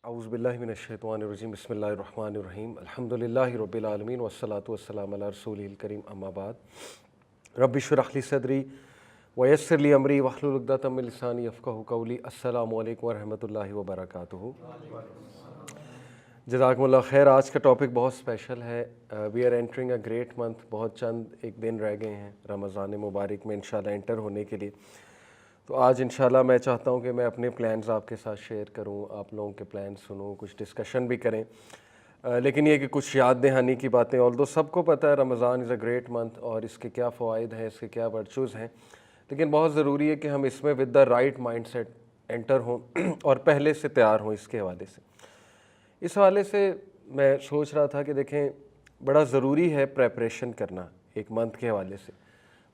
اعوذ باللہ من الشیطان الرجیم بسم اللہ الرحمن الرحیم الحمدللہ رب العالمین والصلاة والسلام علی رسولہ الکریم اما بعد رب اشرح لی صدری ویسر لی امری واحلل عقدۃ من لسانی یفقہوا قولی السلام علیکم ورحمۃ اللہ وبرکاتہ۔ جزاکم اللہ خیر۔ آج کا ٹاپک بہت اسپیشل ہے۔ We are entering a great month. بہت چند ایک دن رہ گئے ہیں رمضان مبارک میں انشاءاللہ انٹر ہونے کے لیے۔ تو آج انشاءاللہ میں چاہتا ہوں کہ میں اپنے پلانز آپ کے ساتھ شیئر کروں، آپ لوگوں کے پلانز سنوں، کچھ ڈسکشن بھی کریں، لیکن یہ کہ کچھ یاد دہانی کی باتیں، آلدو سب کو پتہ ہے رمضان از اے گریٹ منتھ اور اس کے کیا فوائد ہیں، اس کے کیا ورچوز ہیں، لیکن بہت ضروری ہے کہ ہم اس میں with the right mind set enter ہوں اور پہلے سے تیار ہوں۔ اس کے حوالے سے اس حوالے سے میں سوچ رہا تھا کہ دیکھیں بڑا ضروری ہے پریپریشن کرنا ایک منتھ کے حوالے سے،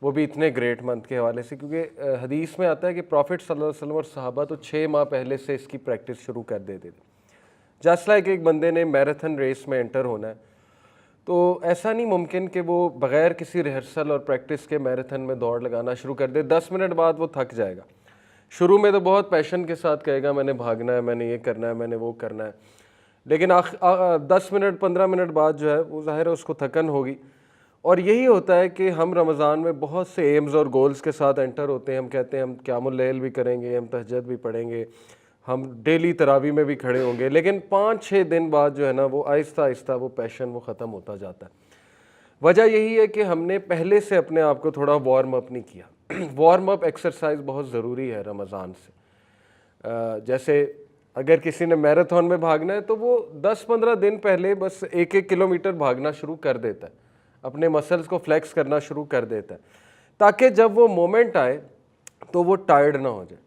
وہ بھی اتنے گریٹ منتھ کے حوالے سے، کیونکہ حدیث میں آتا ہے کہ پروفٹ صلی اللہ علیہ وسلم اور صحابہ تو 6 ماہ پہلے سے اس کی پریکٹس شروع کر دیتے تھے۔ جسٹ لائک ایک بندے نے میراتھن ریس میں انٹر ہونا ہے تو ایسا نہیں ممکن کہ وہ بغیر کسی ریہرسل اور پریکٹس کے میراتھن میں دوڑ لگانا شروع کر دے۔ 10 منٹ بعد وہ تھک جائے گا۔ شروع میں تو بہت پیشن کے ساتھ کہے گا میں نے بھاگنا ہے، میں نے یہ کرنا ہے، میں نے وہ کرنا ہے، لیکن 10 منٹ 15 منٹ بعد جو ہے وہ ظاہر ہے اس کو تھکن ہوگی۔ اور یہی ہوتا ہے کہ ہم رمضان میں بہت سے ایمز اور گولز کے ساتھ انٹر ہوتے ہیں۔ ہم کہتے ہیں ہم قیام اللیل بھی کریں گے، ہم تہجد بھی پڑھیں گے، ہم ڈیلی تراویح میں بھی کھڑے ہوں گے، لیکن 5-6 دن بعد جو ہے نا وہ آہستہ آہستہ وہ پیشن وہ ختم ہوتا جاتا ہے۔ وجہ یہی ہے کہ ہم نے پہلے سے اپنے آپ کو تھوڑا وارم اپ نہیں کیا۔ وارم اپ ایکسرسائز بہت ضروری ہے رمضان سے۔ جیسے اگر کسی نے میراتھن میں بھاگنا ہے تو وہ 10-15 دن پہلے بس 1-1 کلومیٹر بھاگنا شروع کر دیتا ہے، اپنے مسلز کو فلیکس کرنا شروع کر دیتا ہے، تاکہ جب وہ مومنٹ آئے تو وہ ٹائرڈ نہ ہو جائے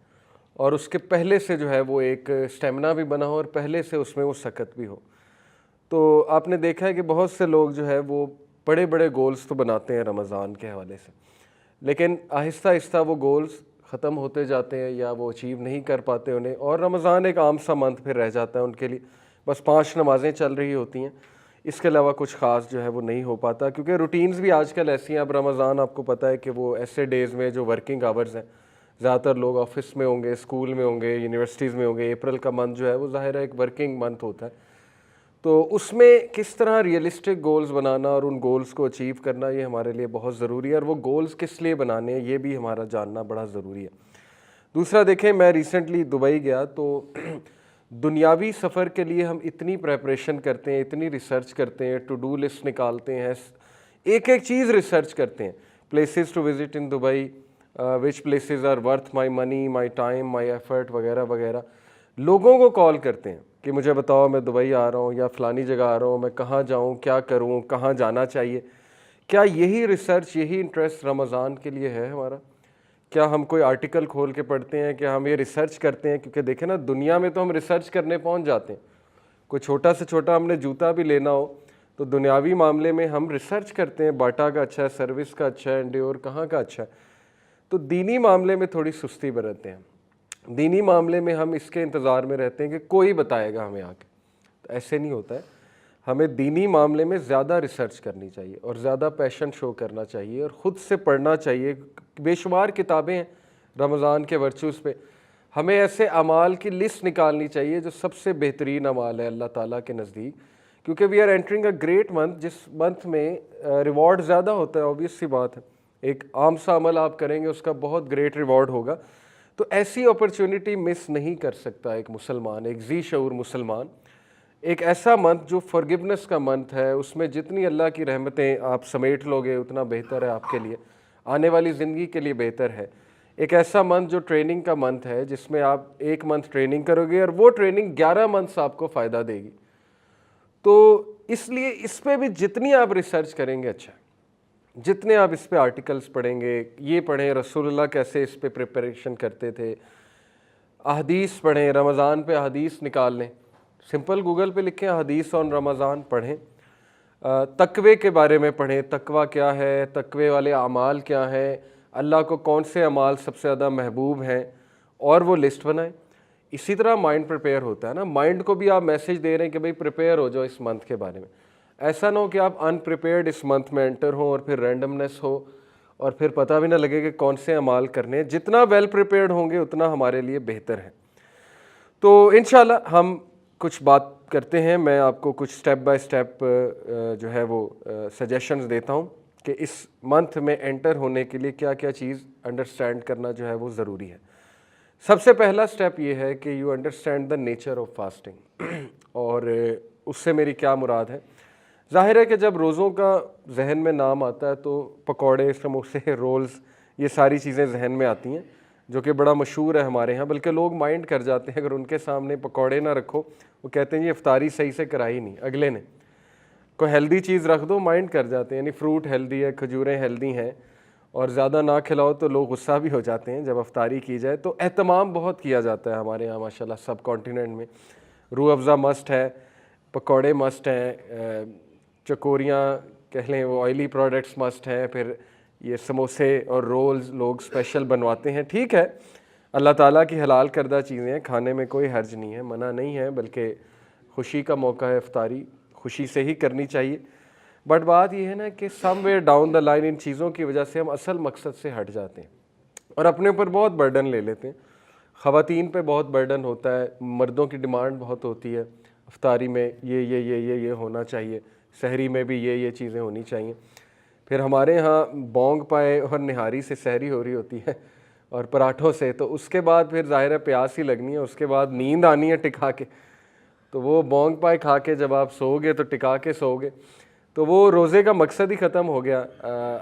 اور اس کے پہلے سے جو ہے وہ ایک سٹیمنا بھی بنا ہو اور پہلے سے اس میں وہ سخت بھی ہو۔ تو آپ نے دیکھا ہے کہ بہت سے لوگ جو ہے وہ بڑے بڑے گولز تو بناتے ہیں رمضان کے حوالے سے، لیکن آہستہ آہستہ وہ گولز ختم ہوتے جاتے ہیں یا وہ اچیو نہیں کر پاتے انہیں، اور رمضان ایک عام سا منتھ پھر رہ جاتا ہے ان کے لیے۔ بس 5 نمازیں چل رہی ہوتی ہیں، اس کے علاوہ کچھ خاص جو ہے وہ نہیں ہو پاتا، کیونکہ روٹینز بھی آج کل ایسی ہیں۔ اب رمضان آپ کو پتہ ہے کہ وہ ایسے ڈیز میں جو ورکنگ آورز ہیں، زیادہ تر لوگ آفس میں ہوں گے، اسکول میں ہوں گے، یونیورسٹیز میں ہوں گے۔ اپریل کا منتھ جو ہے وہ ظاہر ہے ایک ورکنگ منتھ ہوتا ہے، تو اس میں کس طرح ریئلسٹک گولز بنانا اور ان گولز کو اچیو کرنا یہ ہمارے لیے بہت ضروری ہے، اور وہ گولز کس لیے بنانے ہیں یہ بھی ہمارا جاننا بڑا ضروری ہے۔ دوسرا دیکھیں، میں ریسنٹلی دبئی گیا تو دنیاوی سفر کے لیے ہم اتنی پریپریشن کرتے ہیں، اتنی ریسرچ کرتے ہیں، ٹو ڈو لسٹ نکالتے ہیں، ایک ایک چیز ریسرچ کرتے ہیں، places to visit in Dubai, which places are worth my money, my time, my effort وغیرہ وغیرہ۔ لوگوں کو کال کرتے ہیں کہ مجھے بتاؤ میں دبئی آ رہا ہوں یا فلانی جگہ آ رہا ہوں، میں کہاں جاؤں، کیا کروں، کہاں جانا چاہیے۔ کیا یہی ریسرچ، یہی انٹرسٹ رمضان کے لیے ہے ہمارا؟ کیا ہم کوئی آرٹیکل کھول کے پڑھتے ہیں کہ ہم یہ ریسرچ کرتے ہیں؟ کیونکہ دیکھیں نا، دنیا میں تو ہم ریسرچ کرنے پہنچ جاتے ہیں، کوئی چھوٹا سے چھوٹا ہم نے جوتا بھی لینا ہو تو دنیاوی معاملے میں ہم ریسرچ کرتے ہیں، باٹا کا اچھا ہے، سروس کا اچھا ہے، انڈیور کہاں کا اچھا ہے۔ تو دینی معاملے میں تھوڑی سستی برتتے ہیں۔ دینی معاملے میں ہم اس کے انتظار میں رہتے ہیں کہ کوئی بتائے گا ہمیں آ کے، تو ایسے نہیں ہوتا ہے۔ ہمیں دینی معاملے میں زیادہ ریسرچ کرنی چاہیے اور زیادہ پیشن شو کرنا چاہیے اور خود سے پڑھنا چاہیے۔ بے شمار کتابیں ہیں رمضان کے ورچوز پہ۔ ہمیں ایسے اعمال کی لسٹ نکالنی چاہیے جو سب سے بہترین اعمال ہے اللہ تعالیٰ کے نزدیک، کیونکہ we are entering a great month, جس منتھ میں ریوارڈ زیادہ ہوتا ہے، اوبیس سی بات ہے۔ ایک عام سا عمل آپ کریں گے اس کا بہت گریٹ ریوارڈ ہوگا، تو ایسی اپرچونٹی مس نہیں کر سکتا ایک مسلمان، ایک ذی شعور مسلمان۔ ایک ایسا منتھ جو فارگیونیس کا منتھ ہے، اس میں جتنی اللہ کی رحمتیں آپ سمیٹ لوگے اتنا بہتر ہے آپ کے لیے، آنے والی زندگی کے لیے بہتر ہے۔ ایک ایسا منتھ جو ٹریننگ کا منتھ ہے، جس میں آپ 1 منتھ ٹریننگ کرو گے اور وہ ٹریننگ 11 منتھس آپ کو فائدہ دے گی۔ تو اس لیے اس پہ بھی جتنی آپ ریسرچ کریں گے اچھا، جتنے آپ اس پہ آرٹیکلز پڑھیں گے، یہ پڑھیں رسول اللہ کیسے اس پہ پریپریشن کرتے تھے، احادیث پڑھیں، رمضان پہ احادیث نکال لیں، سمپل گوگل پہ لکھیں حدیث آن رمضان، پڑھیں۔ تقوی کے بارے میں پڑھیں، تقوی کیا ہے، تقوی والے اعمال کیا ہیں، اللہ کو کون سے اعمال سب سے زیادہ محبوب ہیں، اور وہ لسٹ بنائیں۔ اسی طرح مائنڈ پریپیئر ہوتا ہے نا، مائنڈ کو بھی آپ میسیج دے رہے ہیں کہ بھئی پریپیئر ہو جاؤ اس منتھ کے بارے میں۔ ایسا نہ ہو کہ آپ ان پریپیئرڈ اس منتھ میں انٹر ہوں اور پھر رینڈمنس ہو اور پھر پتہ بھی نہ لگے کہ کون سے اعمال کرنے ہیں۔ جتنا ویل پریپیئرڈ ہوں گے اتنا ہمارے لیے بہتر ہے۔ تو انشاءاللہ ہم کچھ بات کرتے ہیں، میں آپ کو کچھ سٹیپ بائی سٹیپ جو ہے وہ سجیشنز دیتا ہوں کہ اس منتھ میں انٹر ہونے کے لیے کیا کیا چیز انڈرسٹینڈ کرنا جو ہے وہ ضروری ہے۔ سب سے پہلا سٹیپ یہ ہے کہ you understand the nature of fasting, اور اس سے میری کیا مراد ہے۔ ظاہر ہے کہ جب روزوں کا ذہن میں نام آتا ہے تو پکوڑے، سموسے، رولز، یہ ساری چیزیں ذہن میں آتی ہیں جو کہ بڑا مشہور ہے ہمارے ہاں، بلکہ لوگ مائنڈ کر جاتے ہیں اگر ان کے سامنے پکوڑے نہ رکھو، وہ کہتے ہیں یہ افطاری صحیح سے کرائی نہیں اگلے نے، کوئی ہیلدی چیز رکھ دو مائنڈ کر جاتے ہیں، یعنی فروٹ ہیلدی ہے، کھجوریں ہیلدی ہیں، اور زیادہ نہ کھلاؤ تو لوگ غصہ بھی ہو جاتے ہیں جب افطاری کی جائے۔ تو اہتمام بہت کیا جاتا ہے ہمارے یہاں ماشاءاللہ سب کانٹیننٹ میں، روح افزا مسٹ ہے، پکوڑے مسٹ ہیں، چکوریاں کہہ لیں وہ آئلی پروڈکٹس مسٹ ہیں، پھر یہ سموسے اور رولز لوگ اسپیشل بنواتے ہیں۔ ٹھیک ہے، اللہ تعالیٰ کی حلال کردہ چیزیں ہیں، کھانے میں کوئی حرج نہیں ہے، منع نہیں ہے، بلکہ خوشی کا موقع ہے، افطاری خوشی سے ہی کرنی چاہیے۔ بٹ بات یہ ہے نا کہ سم ویئر ڈاؤن دا لائن ان چیزوں کی وجہ سے ہم اصل مقصد سے ہٹ جاتے ہیں اور اپنے اوپر بہت برڈن لے لیتے ہیں۔ خواتین پہ بہت برڈن ہوتا ہے، مردوں کی ڈیمانڈ بہت ہوتی ہے، افطاری میں یہ ہونا چاہیے، سحری میں بھی یہ چیزیں ہونی چاہیے۔ پھر ہمارے ہاں بونگ پائے اور نہاری سے سحری ہو رہی ہوتی ہے اور پراٹھوں سے، تو اس کے بعد پھر ظاہر ہے پیاس ہی لگنی ہے، اس کے بعد نیند آنی ہے ٹکا کے، تو وہ بونگ پائے کھا کے جب آپ سو گے تو ٹکا کے سو گے، تو وہ روزے کا مقصد ہی ختم ہو گیا۔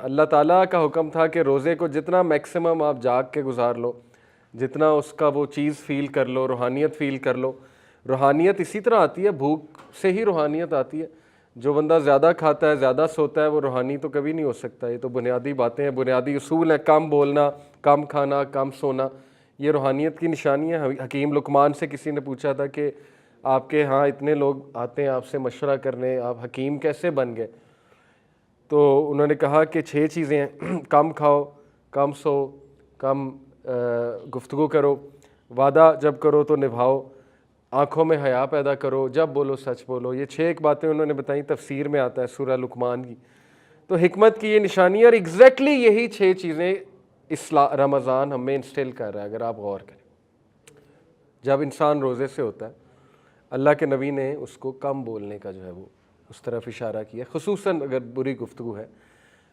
اللہ تعالیٰ کا حکم تھا کہ روزے کو جتنا میکسیمم آپ جاگ کے گزار لو، جتنا اس کا وہ چیز فیل کر لو، روحانیت فیل کر لو۔ روحانیت اسی طرح آتی ہے، بھوک سے ہی روحانیت آتی ہے۔ جو بندہ زیادہ کھاتا ہے، زیادہ سوتا ہے، وہ روحانی تو کبھی نہیں ہو سکتا۔ یہ تو بنیادی باتیں ہیں، بنیادی اصول ہیں، کم بولنا، کم کھانا، کم سونا، یہ روحانیت کی نشانی ہے۔ حکیم لقمان سے کسی نے پوچھا تھا کہ آپ کے ہاں اتنے لوگ آتے ہیں آپ سے مشورہ کرنے، آپ حکیم کیسے بن گئے؟ تو انہوں نے کہا کہ 6 چیزیں ہیں، کم کھاؤ، کم سو، کم گفتگو کرو، وعدہ جب کرو تو نبھاؤ، آنکھوں میں حیا پیدا کرو، جب بولو سچ بولو۔ یہ 6 باتیں انہوں نے بتائیں، تفسیر میں آتا ہے سورہ لقمان کی۔ تو حکمت کی یہ نشانی ہے، اور ایگزیکٹلی یہی 6 چیزیں رمضان ہمیں انسٹل کر رہا ہے۔ اگر آپ غور کریں، جب انسان روزے سے ہوتا ہے، اللہ کے نبی نے اس کو کم بولنے کا جو ہے وہ اس طرف اشارہ کیا، خصوصاً اگر بری گفتگو ہے،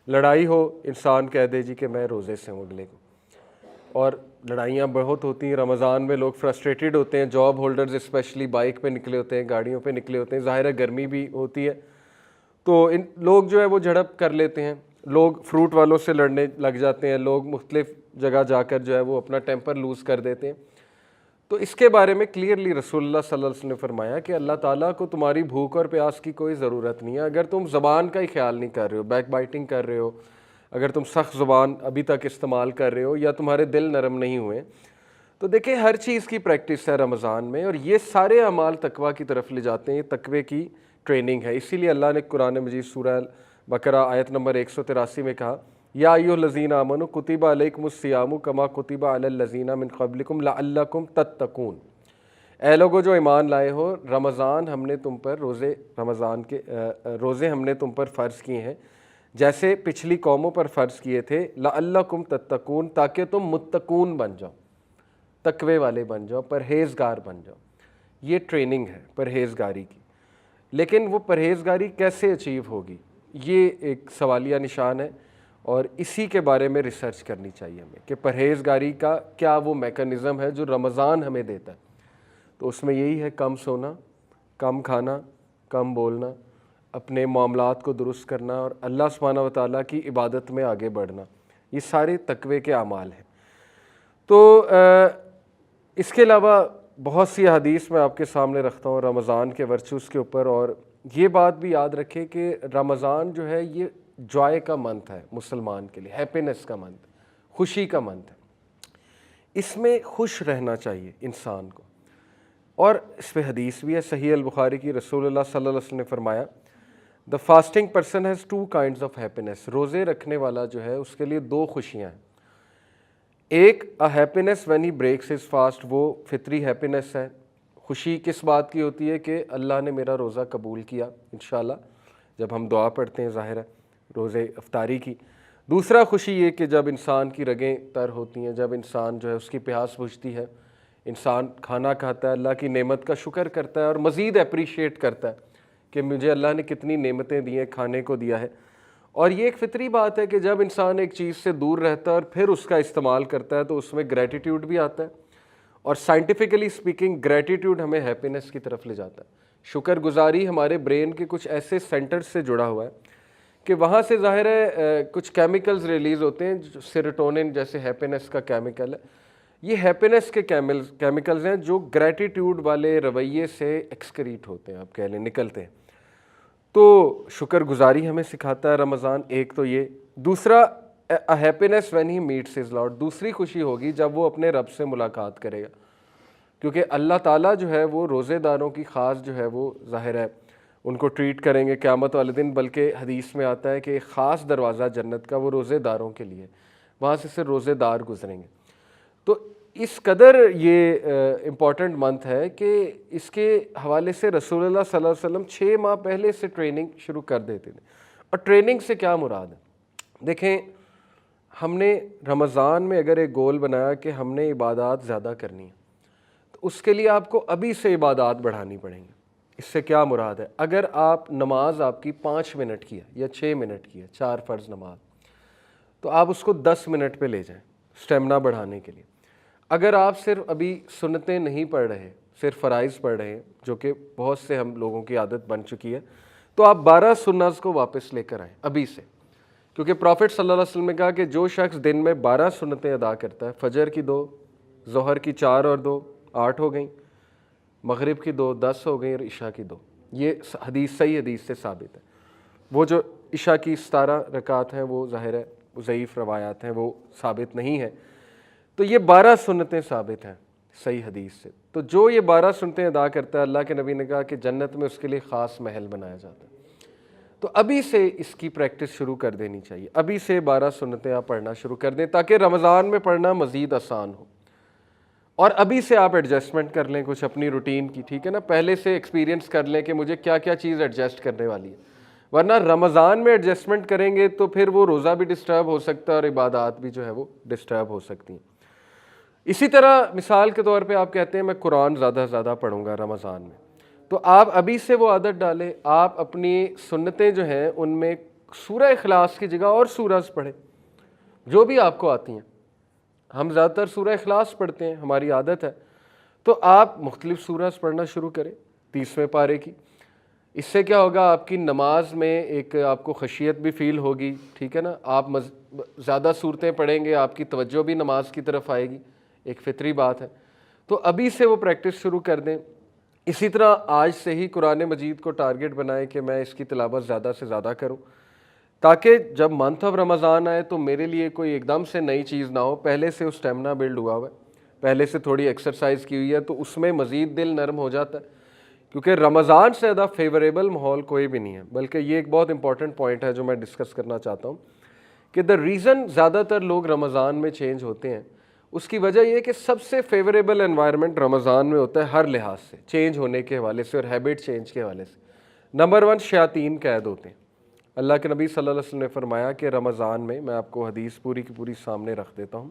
لڑائی ہو، انسان کہہ دے جی کہ میں روزے سے ہوں اگلے کو۔ اور لڑائیاں بہت ہوتی ہیں رمضان میں، لوگ فرسٹریٹڈ ہوتے ہیں، جاب ہولڈرز اسپیشلی بائک پہ نکلے ہوتے ہیں، گاڑیوں پہ نکلے ہوتے ہیں، ظاہر ہے گرمی بھی ہوتی ہے، تو ان لوگ جو ہے وہ جھڑپ کر لیتے ہیں، لوگ فروٹ والوں سے لڑنے لگ جاتے ہیں، لوگ مختلف جگہ جا کر جو ہے وہ اپنا ٹیمپر لوز کر دیتے ہیں۔ تو اس کے بارے میں کلیئرلی رسول اللہ صلی اللہ علیہ وسلم نے فرمایا کہ اللہ تعالیٰ کو تمہاری بھوک اور پیاس کی کوئی ضرورت نہیں ہے، اگر تم زبان کا ہی خیال نہیں کر رہے ہو، بیک بائٹنگ کر رہے ہو، اگر تم سخت زبان ابھی تک استعمال کر رہے ہو، یا تمہارے دل نرم نہیں ہوئے۔ تو دیکھیں ہر چیز کی پریکٹس ہے رمضان میں، اور یہ سارے اعمال تقویٰ کی طرف لے جاتے ہیں، یہ تقوی کی ٹریننگ ہے۔ اسی لیے اللہ نے قرآن مجید سورہ بقرہ آیت نمبر 183 میں کہا، یا ایھا الذین آمنوا کتب علیکم الصیام کما کتب علی الذین من قبلکم لعلکم تتقون۔ اے لوگو جو ایمان لائے ہو، رمضان ہم نے تم پر روزے ہم نے تم پر فرض کیے ہیں جیسے پچھلی قوموں پر فرض کیے تھے، لعلکم تتقون، تاکہ تم متقون بن جاؤ، تقوی والے بن جاؤ، پرہیزگار بن جاؤ۔ یہ ٹریننگ ہے پرہیزگاری کی، لیکن وہ پرہیزگاری کیسے اچیو ہوگی، یہ ایک سوالیہ نشان ہے، اور اسی کے بارے میں ریسرچ کرنی چاہیے ہمیں کہ پرہیزگاری کا کیا وہ میکانزم ہے جو رمضان ہمیں دیتا ہے۔ تو اس میں یہی ہے کم سونا، کم کھانا، کم بولنا، اپنے معاملات کو درست کرنا، اور اللہ سبحانہ وتعالیٰ کی عبادت میں آگے بڑھنا، یہ سارے تقوی کے اعمال ہیں۔ تو اس کے علاوہ بہت سی حدیث میں آپ کے سامنے رکھتا ہوں رمضان کے ورچوز کے اوپر، اور یہ بات بھی یاد رکھیں کہ رمضان جو ہے یہ جوائے کا منتھ ہے مسلمان کے لیے، ہیپینس کا منتھ، خوشی کا منتھ ہے۔ اس میں خوش رہنا چاہیے انسان کو، اور اس پہ حدیث بھی ہے صحیح البخاری کی، رسول اللہ صلی اللہ علیہ وسلم نے فرمایا the fasting person has 2 kinds of happiness, روزے رکھنے والا جو ہے اس کے لیے 2 خوشیاں ہیں۔ ایک happiness when he breaks his fast, وہ فطری ہیپینس ہے، خوشی کس بات کی ہوتی ہے کہ اللہ نے میرا روزہ قبول کیا انشاءاللہ، جب ہم دعا پڑھتے ہیں ظاہر ہے روزے افطاری کی۔ دوسرا خوشی یہ کہ جب انسان کی رگیں تر ہوتی ہیں، جب انسان جو ہے اس کی پیاس بجھتی ہے، انسان کھانا کھاتا ہے، اللہ کی نعمت کا شکر کرتا ہے اور مزید اپریشیٹ کرتا ہے کہ مجھے اللہ نے کتنی نعمتیں دی ہیں، کھانے کو دیا ہے۔ اور یہ ایک فطری بات ہے کہ جب انسان ایک چیز سے دور رہتا ہے اور پھر اس کا استعمال کرتا ہے تو اس میں گریٹیٹیوڈ بھی آتا ہے، اور سائنٹیفکلی اسپیکنگ گریٹیٹیوڈ ہمیں ہیپینس کی طرف لے جاتا ہے۔ شکر گزاری ہمارے برین کے کچھ ایسے سینٹر سے جڑا ہوا ہے کہ وہاں سے ظاہر ہے کچھ کیمیکلز ریلیز ہوتے ہیں، جو سیروٹونن جیسے ہیپینس کا کیمیکل ہے، یہ ہیپینس کے کیمیکلز ہیں جو گریٹیٹیوڈ والے رویے سے ایکسکریٹ ہوتے ہیں، آپ کہہ لیں نکلتے ہیں۔ تو شکر گزاری ہمیں سکھاتا ہے رمضان، ایک تو یہ۔ دوسرا happiness when he meets his Lord, دوسری خوشی ہوگی جب وہ اپنے رب سے ملاقات کرے گا، کیونکہ اللہ تعالیٰ جو ہے وہ روزے داروں کی خاص جو ہے وہ ظاہر ہے ان کو ٹریٹ کریں گے قیامت والے دن، بلکہ حدیث میں آتا ہے کہ ایک خاص دروازہ جنت کا وہ روزے داروں کے لیے، وہاں سے صرف روزے دار گزریں گے۔ تو اس قدر یہ امپورٹنٹ منتھ ہے کہ اس کے حوالے سے رسول اللہ صلی اللہ علیہ وسلم 6 ماہ پہلے سے ٹریننگ شروع کر دیتے تھے۔ اور ٹریننگ سے کیا مراد ہے؟ دیکھیں، ہم نے رمضان میں اگر ایک گول بنایا کہ ہم نے عبادات زیادہ کرنی ہے تو اس کے لیے آپ کو ابھی سے عبادات بڑھانی پڑیں گی۔ اس سے کیا مراد ہے؟ اگر آپ نماز آپ کی 5 منٹ کی ہے یا 6 منٹ کی ہے، 4 فرض نماز، تو آپ اس کو 10 منٹ پہ لے جائیں سٹیمنا بڑھانے کے لیے۔ اگر آپ صرف ابھی سنتیں نہیں پڑھ رہے، صرف فرائض پڑھ رہے ہیں، جو کہ بہت سے ہم لوگوں کی عادت بن چکی ہے، تو آپ 12 سنت کو واپس لے کر آئیں ابھی سے، کیونکہ پروفٹ صلی اللہ علیہ وسلم نے کہا کہ جو شخص دن میں 12 سنتیں ادا کرتا ہے، فجر کی 2، ظہر کی 4 اور 2 8 ہو گئیں، مغرب کی 2 10 ہو گئیں، اور عشاء کی 2، یہ حدیث صحیح حدیث سے ثابت ہے۔ وہ جو عشاء کی 17 رکعات ہیں وہ ظاہر ہے ضعیف روایات ہیں، وہ ثابت نہیں ہیں، تو یہ 12 سنتیں ثابت ہیں صحیح حدیث سے۔ تو جو یہ 12 سنتیں ادا کرتا ہے، اللہ کے نبی نے کہا کہ جنت میں اس کے لیے خاص محل بنایا جاتا ہے۔ تو ابھی سے اس کی پریکٹس شروع کر دینی چاہیے، ابھی سے 12 سنتیں آپ پڑھنا شروع کر دیں تاکہ رمضان میں پڑھنا مزید آسان ہو، اور ابھی سے آپ ایڈجسٹمنٹ کر لیں کچھ اپنی روٹین کی، ٹھیک ہے نا، پہلے سے ایکسپیرینس کر لیں کہ مجھے کیا کیا چیز ایڈجسٹ کرنے والی ہے، ورنہ رمضان میں ایڈجسٹمنٹ کریں گے تو پھر وہ روزہ بھی ڈسٹرب ہو سکتا ہے اور عبادات بھی جو ہے وہ ڈسٹرب ہو سکتی ہیں۔ اسی طرح مثال کے طور پہ آپ کہتے ہیں میں قرآن زیادہ سے زیادہ پڑھوں گا رمضان میں، تو آپ ابھی سے وہ عادت ڈالیں، آپ اپنی سنتیں جو ہیں ان میں سورہ اخلاص کی جگہ اور سورج پڑھیں جو بھی آپ کو آتی ہیں۔ ہم زیادہ تر سورہ اخلاص پڑھتے ہیں، ہماری عادت ہے، تو آپ مختلف سورج پڑھنا شروع کریں 30ویں پارے کی۔ اس سے کیا ہوگا، آپ کی نماز میں ایک آپ کو خشیت بھی فیل ہوگی، ٹھیک ہے نا، آپ زیادہ صورتیں پڑھیں گے، آپ کی توجہ بھی نماز کی طرف آئے گی، ایک فطری بات ہے۔ تو ابھی سے وہ پریکٹس شروع کر دیں۔ اسی طرح آج سے ہی قرآن مجید کو ٹارگٹ بنائیں کہ میں اس کی تلاوت زیادہ سے زیادہ کروں، تاکہ جب منتھ آف رمضان آئے تو میرے لیے کوئی ایک دم سے نئی چیز نہ ہو، پہلے سے اسٹیمنا بلڈ ہوا ہوا ہے، پہلے سے تھوڑی ایکسرسائز کی ہوئی ہے، تو اس میں مزید دل نرم ہو جاتا ہے، کیونکہ رمضان سے زیادہ فیوریبل ماحول کوئی بھی نہیں ہے۔ بلکہ یہ ایک بہت امپورٹنٹ پوائنٹ ہے جو میں ڈسکس کرنا چاہتا ہوں کہ دا ریزن زیادہ تر لوگ رمضان میں چینج ہوتے ہیں، اس کی وجہ یہ ہے کہ سب سے فیوریبل انوائرمنٹ رمضان میں ہوتا ہے ہر لحاظ سے، چینج ہونے کے حوالے سے اور ہیبٹ چینج کے حوالے سے۔ نمبر 1، شیاطین قید ہوتے ہیں۔ اللہ کے نبی صلی اللہ علیہ وسلم نے فرمایا کہ رمضان میں آپ کو حدیث پوری کی پوری سامنے رکھ دیتا ہوں،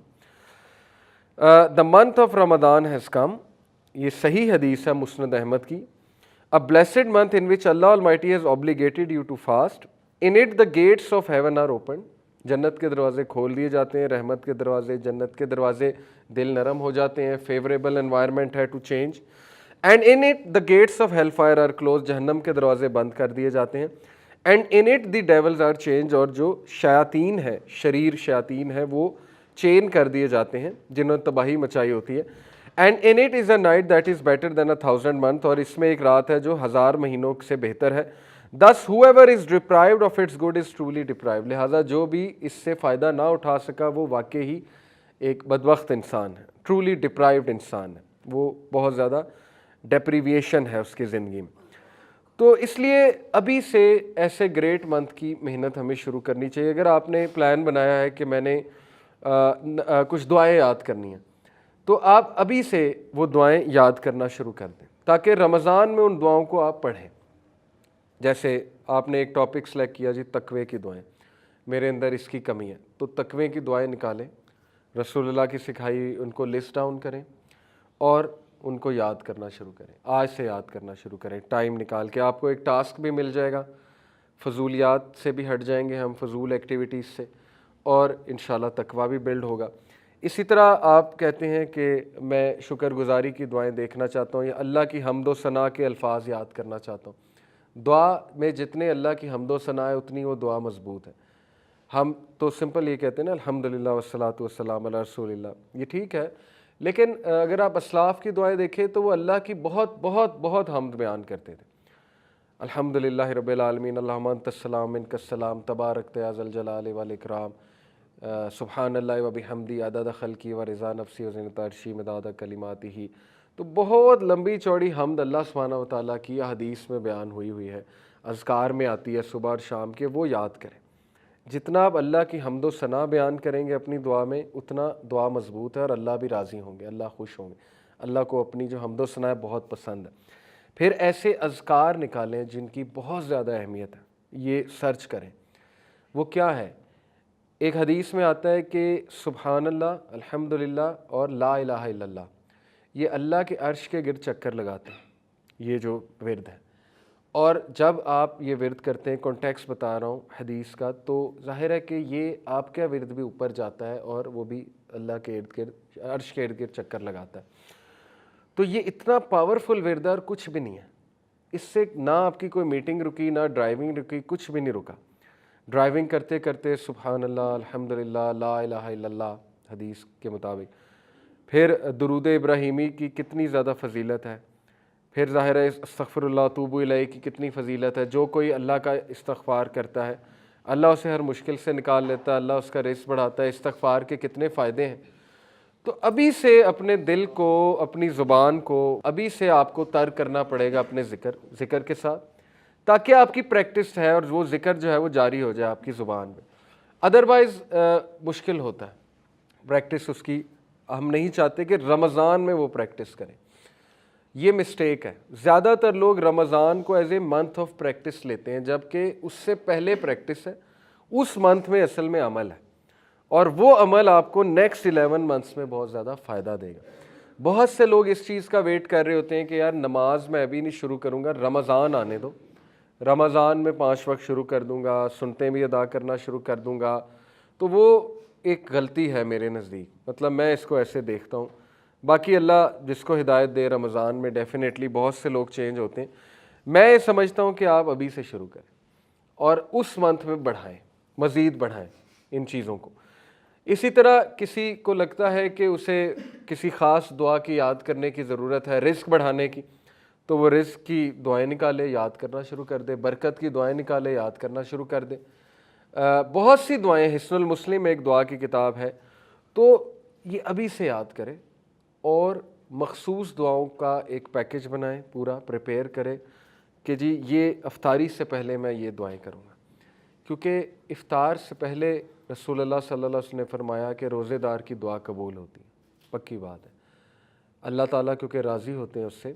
the month of Ramzan has come, یہ صحیح حدیث ہے مسند احمد کی، a blessed month in which Allah Almighty has obligated you to fast, in it the gates of heaven are opened، جنت کے دروازے کھول دیے جاتے ہیں، رحمت کے دروازے، جنت کے دروازے، دل نرم ہو جاتے ہیں، فیوریبل انوائرمنٹ ہے to change, and in it the gates of hell fire are closed, جہنم کے دروازے بند کر دیے جاتے ہیں، and in it the devils are chained, اور جو شیاطین ہے، شریر شیاطین ہے، وہ چین کر دیے جاتے ہیں جنہوں نے تباہی مچائی ہوتی ہے، and in it is a night that is better than 1000 month، اور اس میں ایک رات ہے جو 1000 مہینوں سے بہتر ہے، thus whoever is deprived of its good is truly deprived، لہٰذا جو بھی اس سے فائدہ نہ اٹھا سکا وہ واقعی ہی ایک بدبخت انسان ہے، truly deprived انسان ہے، وہ بہت زیادہ ڈیپریویشن ہے اس کی زندگی میں۔ تو اس لیے ابھی سے ایسے گریٹ منتھ کی محنت ہمیں شروع کرنی چاہیے۔ اگر آپ نے پلان بنایا ہے کہ میں نے کچھ دعائیں یاد کرنی ہیں، تو آپ ابھی سے وہ دعائیں یاد کرنا شروع کر دیں تاکہ رمضان میں ان دعاؤں کو آپ پڑھیں۔ جیسے آپ نے ایک ٹاپک سلیکٹ کیا جی تقوی کی دعائیں، میرے اندر اس کی کمی ہے، تو تقوی کی دعائیں نکالیں، رسول اللہ کی سکھائی ان کو لسٹ ڈاؤن کریں، اور ان کو یاد کرنا شروع کریں، آج سے یاد کرنا شروع کریں، ٹائم نکال کے۔ آپ کو ایک ٹاسک بھی مل جائے گا، فضولیات سے بھی ہٹ جائیں گے ہم، فضول ایکٹیویٹیز سے، اور انشاءاللہ تقویٰ بھی بلڈ ہوگا۔ اسی طرح آپ کہتے ہیں کہ میں شکر گزاری کی دعائیں دیکھنا چاہتا ہوں، یا اللہ کی حمد و ثنا کے الفاظ یاد کرنا چاہتا ہوں۔ دعا میں جتنے اللہ کی حمد و ثنا ہے اتنی وہ دعا مضبوط ہے۔ ہم تو سمپل یہ کہتے ہیں نا الحمدللہ والصلاۃ والسلام علی رسول اللہ، یہ ٹھیک ہے، لیکن اگر آپ اسلاف کی دعائیں دیکھیں تو وہ اللہ کی بہت بہت بہت حمد بیان کرتے تھے۔ الحمدللہ رب العالمین، اللہم انت السلام منک السلام، تبارکت یا ذا الجلال والاکرام، سبحان اللہ و بحمدی عدد خلقی و رضا نفسی و زنت عرشی مداد کلماتہ۔ تو بہت لمبی چوڑی حمد اللہ سبحانہ و تعالیٰ کی حدیث میں بیان ہوئی ہے، اذکار میں آتی ہے صبح اور شام کے، وہ یاد کریں۔ جتنا آپ اللہ کی حمد و ثنا بیان کریں گے اپنی دعا میں، اتنا دعا مضبوط ہے اور اللہ بھی راضی ہوں گے، اللہ خوش ہوں گے۔ اللہ کو اپنی جو حمد و ثنا ہے بہت پسند ہے۔ پھر ایسے اذکار نکالیں جن کی بہت زیادہ اہمیت ہے، یہ سرچ کریں۔ وہ کیا ہے؟ ایک حدیث میں آتا ہے کہ سبحان اللہ، الحمدللہ اور لا الہ الا اللہ، یہ اللہ کے عرش کے گرد چکر لگاتے ہیں، یہ جو ورد ہے۔ اور جب آپ یہ ورد کرتے ہیں، کانٹیکس بتا رہا ہوں حدیث کا، تو ظاہر ہے کہ یہ آپ کا ورد بھی اوپر جاتا ہے اور وہ بھی اللہ کے ارد گرد، عرش کے ارد گرد چکر لگاتا ہے۔ تو یہ اتنا پاورفل ورد ہے اور کچھ بھی نہیں ہے، اس سے نہ آپ کی کوئی میٹنگ رکی، نہ ڈرائیونگ رکی، کچھ بھی نہیں رکا۔ ڈرائیونگ کرتے کرتے سبحان اللہ، الحمدللہ، لا الہ الا اللہ حدیث کے مطابق۔ پھر درود ابراہیمی کی کتنی زیادہ فضیلت ہے، پھر ظاہر ہے استغفر اللہ توب الیہ کی کتنی فضیلت ہے۔ جو کوئی اللہ کا استغفار کرتا ہے اللہ اسے ہر مشکل سے نکال لیتا ہے، اللہ اس کا رزق بڑھاتا ہے۔ استغفار کے کتنے فائدے ہیں۔ تو ابھی سے اپنے دل کو، اپنی زبان کو ابھی سے آپ کو تر کرنا پڑے گا اپنے ذکر کے ساتھ، تاکہ آپ کی پریکٹس ہے اور وہ ذکر جو ہے وہ جاری ہو جائے آپ کی زبان میں۔ ادروائز مشکل ہوتا ہے پریکٹس اس کی۔ ہم نہیں چاہتے کہ رمضان میں وہ پریکٹس کریں، یہ مسٹیک ہے۔ زیادہ تر لوگ رمضان کو as a month of practice لیتے ہیں، جبکہ اس سے پہلے پریکٹس ہے، اس منتھ میں اصل میں عمل ہے، اور وہ عمل آپ کو نیکسٹ 11 منتھس میں بہت زیادہ فائدہ دے گا۔ بہت سے لوگ اس چیز کا ویٹ کر رہے ہوتے ہیں کہ یار نماز میں ابھی نہیں شروع کروں گا، رمضان آنے دو، رمضان میں 5 وقت شروع کر دوں گا، سنتیں بھی ادا کرنا شروع کر دوں گا۔ تو وہ ایک غلطی ہے میرے نزدیک، مطلب میں اس کو ایسے دیکھتا ہوں۔ باقی اللہ جس کو ہدایت دے، رمضان میں ڈیفینیٹلی بہت سے لوگ چینج ہوتے ہیں۔ میں یہ سمجھتا ہوں کہ آپ ابھی سے شروع کریں اور اس منتھ میں بڑھائیں، مزید بڑھائیں ان چیزوں کو۔ اسی طرح کسی کو لگتا ہے کہ اسے کسی خاص دعا کی یاد کرنے کی ضرورت ہے رزق بڑھانے کی، تو وہ رزق کی دعائیں نکالے، یاد کرنا شروع کر دے، برکت کی دعائیں نکالے، یاد کرنا شروع کر دے۔ بہت سی دعائیں، حصن المسلم ایک دعا کی کتاب ہے، تو یہ ابھی سے یاد کرے اور مخصوص دعاؤں کا ایک پیکج بنائیں، پورا پریپیئر کرے کہ جی یہ افطاری سے پہلے میں یہ دعائیں کروں گا، کیونکہ افطار سے پہلے رسول اللہ صلی اللہ علیہ وسلم نے فرمایا کہ روزے دار کی دعا قبول ہوتی ہے، پکی بات ہے۔ اللہ تعالیٰ کیونکہ راضی ہوتے ہیں اس سے،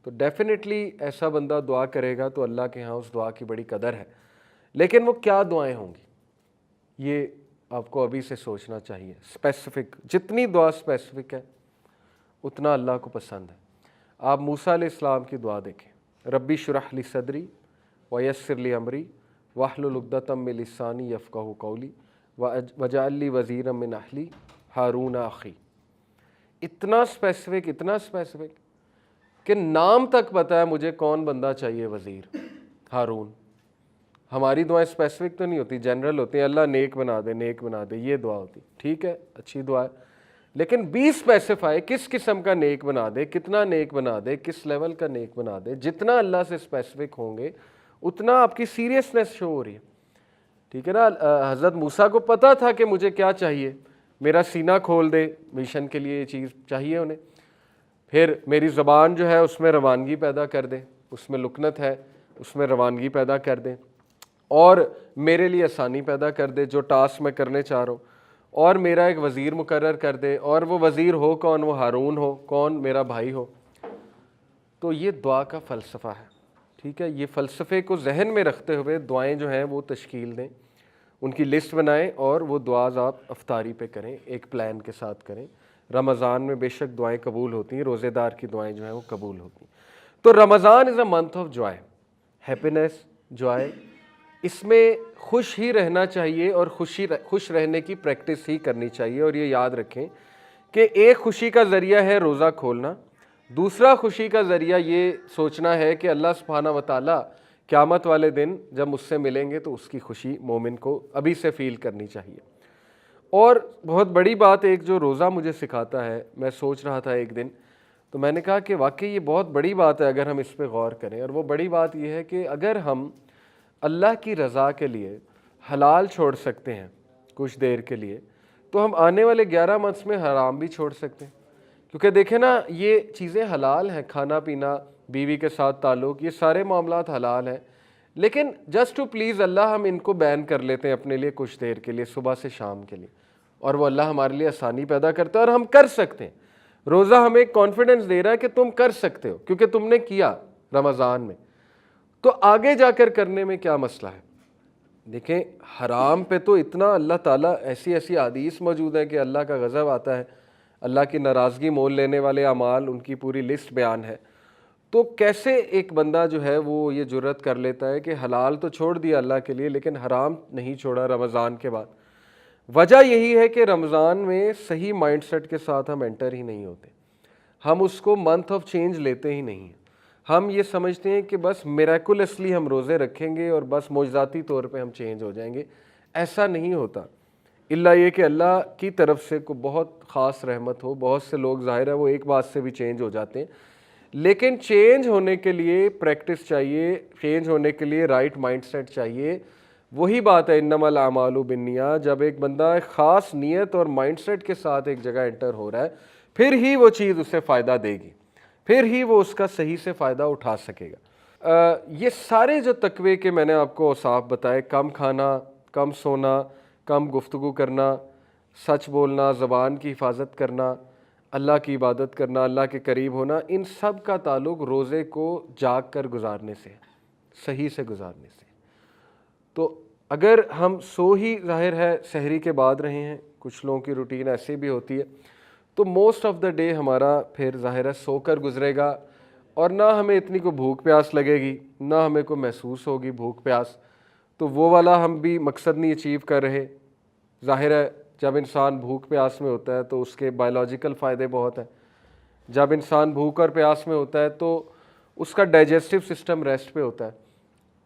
تو ڈیفینیٹلی ایسا بندہ دعا کرے گا تو اللہ کے ہاں اس دعا کی بڑی قدر ہے۔ لیکن وہ کیا دعائیں ہوں گی، یہ آپ کو ابھی سے سوچنا چاہیے۔ اسپیسیفک، جتنی دعا اسپیسیفک ہے اتنا اللہ کو پسند ہے۔ آپ موسیٰ علیہ السلام کی دعا دیکھیں، ربی اشرح لی صدری ویسر لی امری واحلل عقدۃ من لسانی یفقہوا قولی واجعل لی وزیرا من اہلی ہارون اخی۔ اتنا اسپیسیفک کہ نام تک پتہ ہے مجھے کون بندہ چاہیے وزیر، ہارون۔ ہماری دعائیں اسپیسیفک تو نہیں ہوتی، جنرل ہوتی ہیں، اللہ نیک بنا دے، نیک بنا دے، یہ دعا ہوتی، ٹھیک ہے، اچھی دعا ہے، لیکن بھی اسپیسیفائی کس قسم کا نیک بنا دے، کتنا نیک بنا دے، کس لیول کا نیک بنا دے۔ جتنا اللہ سے اسپیسیفک ہوں گے اتنا آپ کی سیریسنس شو ہو رہی ہے، ٹھیک ہے نا۔ حضرت موسیٰ کو پتہ تھا کہ مجھے کیا چاہیے، میرا سینہ کھول دے، مشن کے لیے یہ چیز چاہیے انہیں، پھر میری زبان جو ہے اس میں روانگی پیدا کر دے، اس میں لکنت ہے، اس میں روانگی پیدا کر دے، اور میرے لیے آسانی پیدا کر دے جو ٹاسک میں کرنے چاہ رہا ہوں، اور میرا ایک وزیر مقرر کر دے، اور وہ وزیر ہو کون، وہ ہارون ہو، کون، میرا بھائی ہو۔ تو یہ دعا کا فلسفہ ہے، ٹھیک ہے۔ یہ فلسفے کو ذہن میں رکھتے ہوئے دعائیں جو ہیں وہ تشکیل دیں، ان کی لسٹ بنائیں، اور وہ دعاز آپ افطاری پہ کریں، ایک پلان کے ساتھ کریں، رمضان میں بے شک دعائیں قبول ہوتی ہیں، روزے دار کی دعائیں جو ہیں وہ قبول ہوتی ہیں۔ تو Ramadan is a month of joy, happiness, joy. اس میں خوش ہی رہنا چاہیے اور خوش رہنے کی پریکٹس ہی کرنی چاہیے، اور یہ یاد رکھیں کہ ایک خوشی کا ذریعہ ہے روزہ کھولنا، دوسرا خوشی کا ذریعہ یہ سوچنا ہے کہ اللہ سبحانہ و تعالیٰ قیامت والے دن جب مجھ سے ملیں گے تو اس کی خوشی مومن کو ابھی سے فیل کرنی چاہیے۔ اور بہت بڑی بات ایک جو روزہ مجھے سکھاتا ہے، میں سوچ رہا تھا ایک دن تو میں نے کہا کہ واقعی یہ بہت بڑی بات ہے اگر ہم اس پہ غور کریں، اور وہ بڑی بات یہ ہے کہ اگر ہم اللہ کی رضا کے لیے حلال چھوڑ سکتے ہیں کچھ دیر کے لیے، تو ہم آنے والے 11 منتھس میں حرام بھی چھوڑ سکتے ہیں۔ کیونکہ دیکھیں نا، یہ چیزیں حلال ہیں، کھانا پینا، بیوی کے ساتھ تعلق، یہ سارے معاملات حلال ہیں، لیکن جسٹ ٹو پلیز اللہ ہم ان کو بین کر لیتے ہیں اپنے لیے کچھ دیر کے لیے، صبح سے شام کے لیے، اور وہ اللہ ہمارے لیے آسانی پیدا کرتا ہے اور ہم کر سکتے ہیں۔ روزہ ہمیں ایک کانفیڈنس دے رہا ہے کہ تم کر سکتے ہو کیونکہ تم نے کیا رمضان میں، تو آگے جا کر کرنے میں کیا مسئلہ ہے؟ دیکھیں حرام پہ تو اتنا اللہ تعالیٰ ایسی حدیث موجود ہے کہ اللہ کا غضب آتا ہے، اللہ کی ناراضگی مول لینے والے اعمال، ان کی پوری لسٹ بیان ہے۔ تو کیسے ایک بندہ جو ہے وہ یہ جرت کر لیتا ہے کہ حلال تو چھوڑ دیا اللہ کے لیے لیکن حرام نہیں چھوڑا رمضان کے بعد؟ وجہ یہی ہے کہ رمضان میں صحیح مائنڈ سیٹ کے ساتھ ہم انٹر ہی نہیں ہوتے، ہم اس کو منتھ آف چینج لیتے ہی نہیں ہیں۔ ہم یہ سمجھتے ہیں کہ بس میریکولسلی ہم روزے رکھیں گے اور بس معجزاتی طور پہ ہم چینج ہو جائیں گے۔ ایسا نہیں ہوتا، الا یہ کہ اللہ کی طرف سے کوئی بہت خاص رحمت ہو۔ بہت سے لوگ ظاہر ہے وہ ایک بات سے بھی چینج ہو جاتے ہیں، لیکن چینج ہونے کے لیے پریکٹس چاہیے، چینج ہونے کے لیے رائٹ مائنڈ سیٹ چاہیے۔ وہی بات ہے انما الاعمال بالنیات، جب ایک بندہ ایک خاص نیت اور مائنڈ سیٹ کے ساتھ ایک جگہ انٹر ہو رہا ہے، پھر ہی وہ چیز اسے فائدہ دے گی، پھر ہی وہ اس کا صحیح سے فائدہ اٹھا سکے گا۔ یہ سارے جو تقوی کے میں نے آپ کو اوصاف بتائے، کم کھانا، کم سونا، کم گفتگو کرنا، سچ بولنا، زبان کی حفاظت کرنا، اللہ کی عبادت کرنا، اللہ کے قریب ہونا، ان سب کا تعلق روزے کو جاگ کر گزارنے سے، صحیح سے گزارنے سے۔ تو اگر ہم سو ہی ظاہر ہے سحری کے بعد رہے ہیں، کچھ لوگوں کی روٹین ایسی بھی ہوتی ہے، تو موسٹ آف دا ڈے ہمارا پھر ظاہر ہے سو کر گزرے گا، اور نہ ہمیں اتنی کوئی بھوک پیاس لگے گی، نہ ہمیں کوئی محسوس ہوگی بھوک پیاس، تو وہ والا ہم بھی مقصد نہیں اچیو کر رہے۔ ظاہر ہے جب انسان بھوک پیاس میں ہوتا ہے تو اس کے بائیولوجیکل فائدے بہت ہیں۔ جب انسان بھوک اور پیاس میں ہوتا ہے تو اس کا ڈائجسٹو سسٹم ریسٹ پہ ہوتا ہے،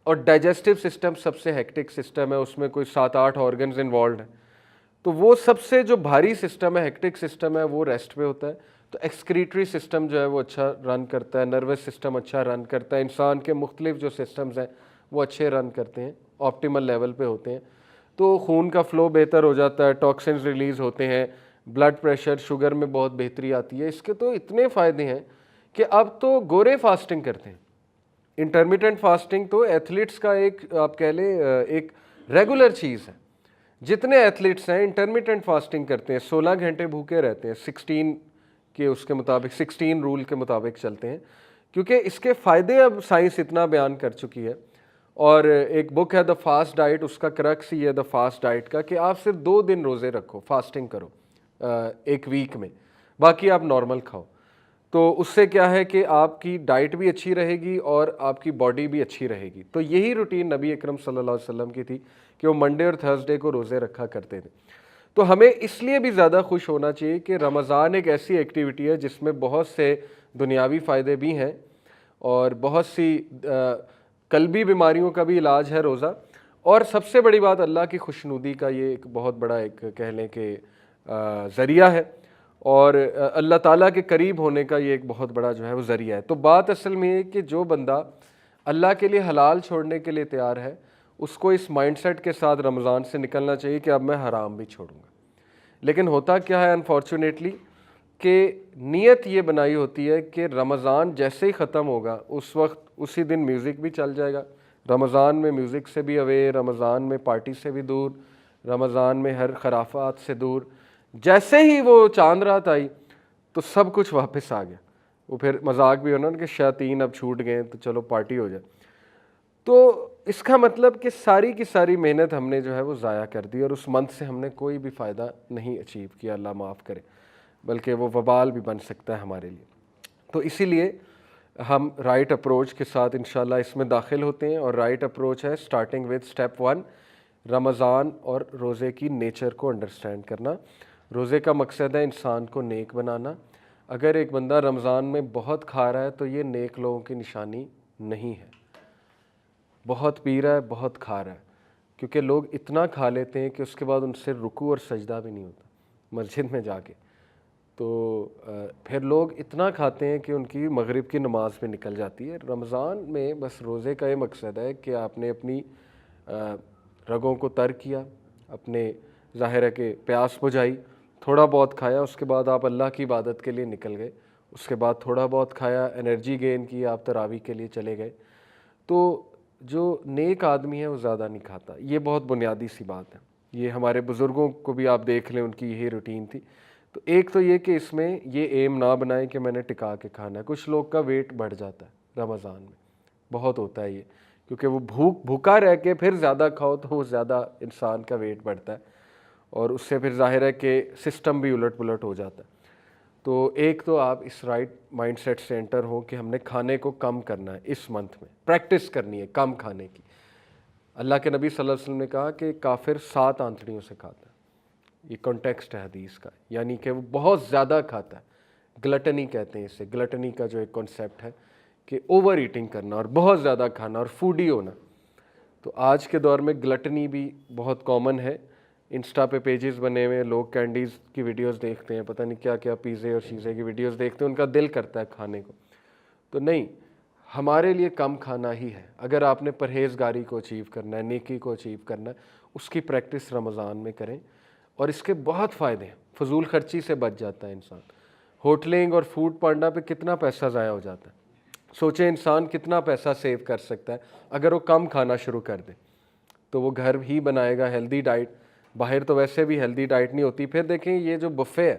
اور ڈائجسٹو سسٹم سب سے ہیکٹک سسٹم ہے، اس میں کوئی 7-8 آرگنز انوالوڈ ہیں، تو وہ سب سے جو بھاری سسٹم ہے، ہیکٹک سسٹم ہے، وہ ریسٹ پہ ہوتا ہے۔ تو ایکسکریٹری سسٹم جو ہے وہ اچھا رن کرتا ہے، نروس سسٹم اچھا رن کرتا ہے، انسان کے مختلف جو سسٹمز ہیں وہ اچھے رن کرتے ہیں، آپٹیمل لیول پہ ہوتے ہیں، تو خون کا فلو بہتر ہو جاتا ہے، ٹاکسنز ریلیز ہوتے ہیں، بلڈ پریشر، شوگر میں بہت بہتری آتی ہے۔ اس کے تو اتنے فائدے ہیں کہ اب تو گورے فاسٹنگ کرتے ہیں۔ انٹرمیٹنٹ فاسٹنگ تو ایتھلیٹس کا ایک آپ کہہ لیں ایک ریگولر چیز ہے۔ جتنے ایتھلیٹس ہیں انٹرمیٹنٹ فاسٹنگ کرتے ہیں، 16 گھنٹے بھوکے رہتے ہیں، 16 کے اس کے مطابق 16 رول کے مطابق چلتے ہیں، کیونکہ اس کے فائدے اب سائنس اتنا بیان کر چکی ہے۔ اور ایک بک ہے دا فاسٹ ڈائٹ، اس کا کرکس ہی ہے دا فاسٹ ڈائٹ کا کہ آپ صرف 2 دن روزے رکھو، فاسٹنگ کرو ایک ویک میں، باقی آپ نارمل کھاؤ۔ تو اس سے کیا ہے کہ آپ کی ڈائٹ بھی اچھی رہے گی اور آپ کی باڈی بھی اچھی رہے گی۔ تو یہی روٹین نبی اکرم صلی اللہ علیہ وسلم کی تھی کہ وہ منڈے اور تھرسڈے کو روزے رکھا کرتے تھے۔ تو ہمیں اس لیے بھی زیادہ خوش ہونا چاہیے کہ رمضان ایک ایسی ایکٹیویٹی ہے جس میں بہت سے دنیاوی فائدے بھی ہیں اور بہت سی قلبی بیماریوں کا بھی علاج ہے روزہ، اور سب سے بڑی بات اللہ کی خوشنودی کا یہ ایک بہت بڑا ایک کہہ لیں کہ ذریعہ ہے، اور اللہ تعالیٰ کے قریب ہونے کا یہ ایک بہت بڑا جو ہے وہ ذریعہ ہے۔ تو بات اصل میں یہ کہ جو بندہ اللہ کے لیے حلال چھوڑنے کے لیے تیار ہے، اس کو اس مائنڈ سیٹ کے ساتھ رمضان سے نکلنا چاہیے کہ اب میں حرام بھی چھوڑوں گا۔ لیکن ہوتا کیا ہے انفارچونیٹلی کہ نیت یہ بنائی ہوتی ہے کہ رمضان جیسے ہی ختم ہوگا اس وقت اسی دن میوزک بھی چل جائے گا، رمضان میں میوزک سے بھی اوے، رمضان میں پارٹی سے بھی دور، رمضان میں ہر خرافات سے دور۔ جیسے ہی وہ چاند رات آئی تو سب کچھ واپس آ گیا، وہ پھر مذاق بھی ہونا کہ شیاطین اب چھوٹ گئے تو چلو پارٹی ہو جائے۔ تو اس کا مطلب کہ ساری کی ساری محنت ہم نے جو ہے وہ ضائع کر دی اور اس منتھ سے ہم نے کوئی بھی فائدہ نہیں اچیو کیا، اللہ معاف کرے۔ بلکہ وہ وبال بھی بن سکتا ہے ہمارے لیے. تو اسی لیے ہم رائٹ اپروچ کے ساتھ انشاءاللہ اس میں داخل ہوتے ہیں. اور رائٹ اپروچ ہے اسٹارٹنگ ود اسٹیپ 1 رمضان اور روزے کی نیچر کو انڈرسٹینڈ کرنا. روزے کا مقصد ہے انسان کو نیک بنانا. اگر ایک بندہ رمضان میں بہت کھا رہا ہے تو یہ نیک لوگوں کی نشانی نہیں ہے. بہت پی رہا ہے، بہت کھا رہا ہے، کیونکہ لوگ اتنا کھا لیتے ہیں کہ اس کے بعد ان سے رکوع اور سجدہ بھی نہیں ہوتا مسجد میں جا کے. تو پھر لوگ اتنا کھاتے ہیں کہ ان کی مغرب کی نماز پہ نکل جاتی ہے. رمضان میں بس روزے کا یہ مقصد ہے کہ آپ نے اپنی رگوں کو تر کیا، اپنے ظاہر ہے کہ پیاس بجھائی، تھوڑا بہت کھایا، اس کے بعد آپ اللہ کی عبادت کے لیے نکل گئے. اس کے بعد تھوڑا بہت کھایا، انرجی گین کی، آپ تراویح کے لیے چلے گئے. تو جو نیک آدمی ہے وہ زیادہ نہیں کھاتا. یہ بہت بنیادی سی بات ہے. یہ ہمارے بزرگوں کو بھی آپ دیکھ لیں، ان کی یہی روٹین تھی. تو ایک تو یہ کہ اس میں یہ ایم نہ بنائیں کہ میں نے ٹکا کے کھانا ہے. کچھ لوگ کا ویٹ بڑھ جاتا ہے رمضان میں، بہت ہوتا ہے یہ، کیونکہ وہ بھوکا رہ کے پھر زیادہ کھاؤ تو وہ زیادہ انسان کا ویٹ بڑھتا ہے، اور اس سے پھر ظاہر ہے کہ سسٹم بھی الٹ پلٹ ہو جاتا ہے. تو ایک تو آپ اس رائٹ مائنڈ سیٹ سے انٹر ہوں کہ ہم نے کھانے کو کم کرنا ہے. اس منتھ میں پریکٹس کرنی ہے کم کھانے کی. اللہ کے نبی صلی اللہ علیہ وسلم نے کہا کہ کافر 7 آنتڑیوں سے کھاتا ہے. یہ کانٹیکسٹ ہے حدیث کا، یعنی کہ وہ بہت زیادہ کھاتا ہے. گلٹنی کہتے ہیں اسے. گلٹنی کا جو ایک کانسیپٹ ہے کہ اوور ایٹنگ کرنا اور بہت زیادہ کھانا اور فوڈی ہونا. تو آج کے دور میں گلٹنی بھی بہت کامن ہے. انسٹا پہ پیجز بنے ہوئے، لوگ کینڈیز کی ویڈیوز دیکھتے ہیں، پتہ نہیں کیا کیا پیزے اور چیزیں کی ویڈیوز دیکھتے ہیں، ان کا دل کرتا ہے کھانے کو. تو نہیں، ہمارے لیے کم کھانا ہی ہے. اگر آپ نے پرہیزگاری کو اچیو کرنا ہے، نیکی کو اچیو کرنا ہے، اس کی پریکٹس رمضان میں کریں. اور اس کے بہت فائدے ہیں. فضول خرچی سے بچ جاتا ہے انسان. ہوٹلنگ اور فوڈ پانڈا پہ کتنا پیسہ ضائع ہو جاتا ہے. سوچیں انسان کتنا پیسہ سیو کر سکتا ہے اگر وہ کم کھانا شروع کر دے. تو وہ گھر ہی بنائے گا ہیلدی ڈائٹ. باہر تو ویسے بھی ہیلدی ڈائٹ نہیں ہوتی. پھر دیکھیں یہ جو بفے ہے،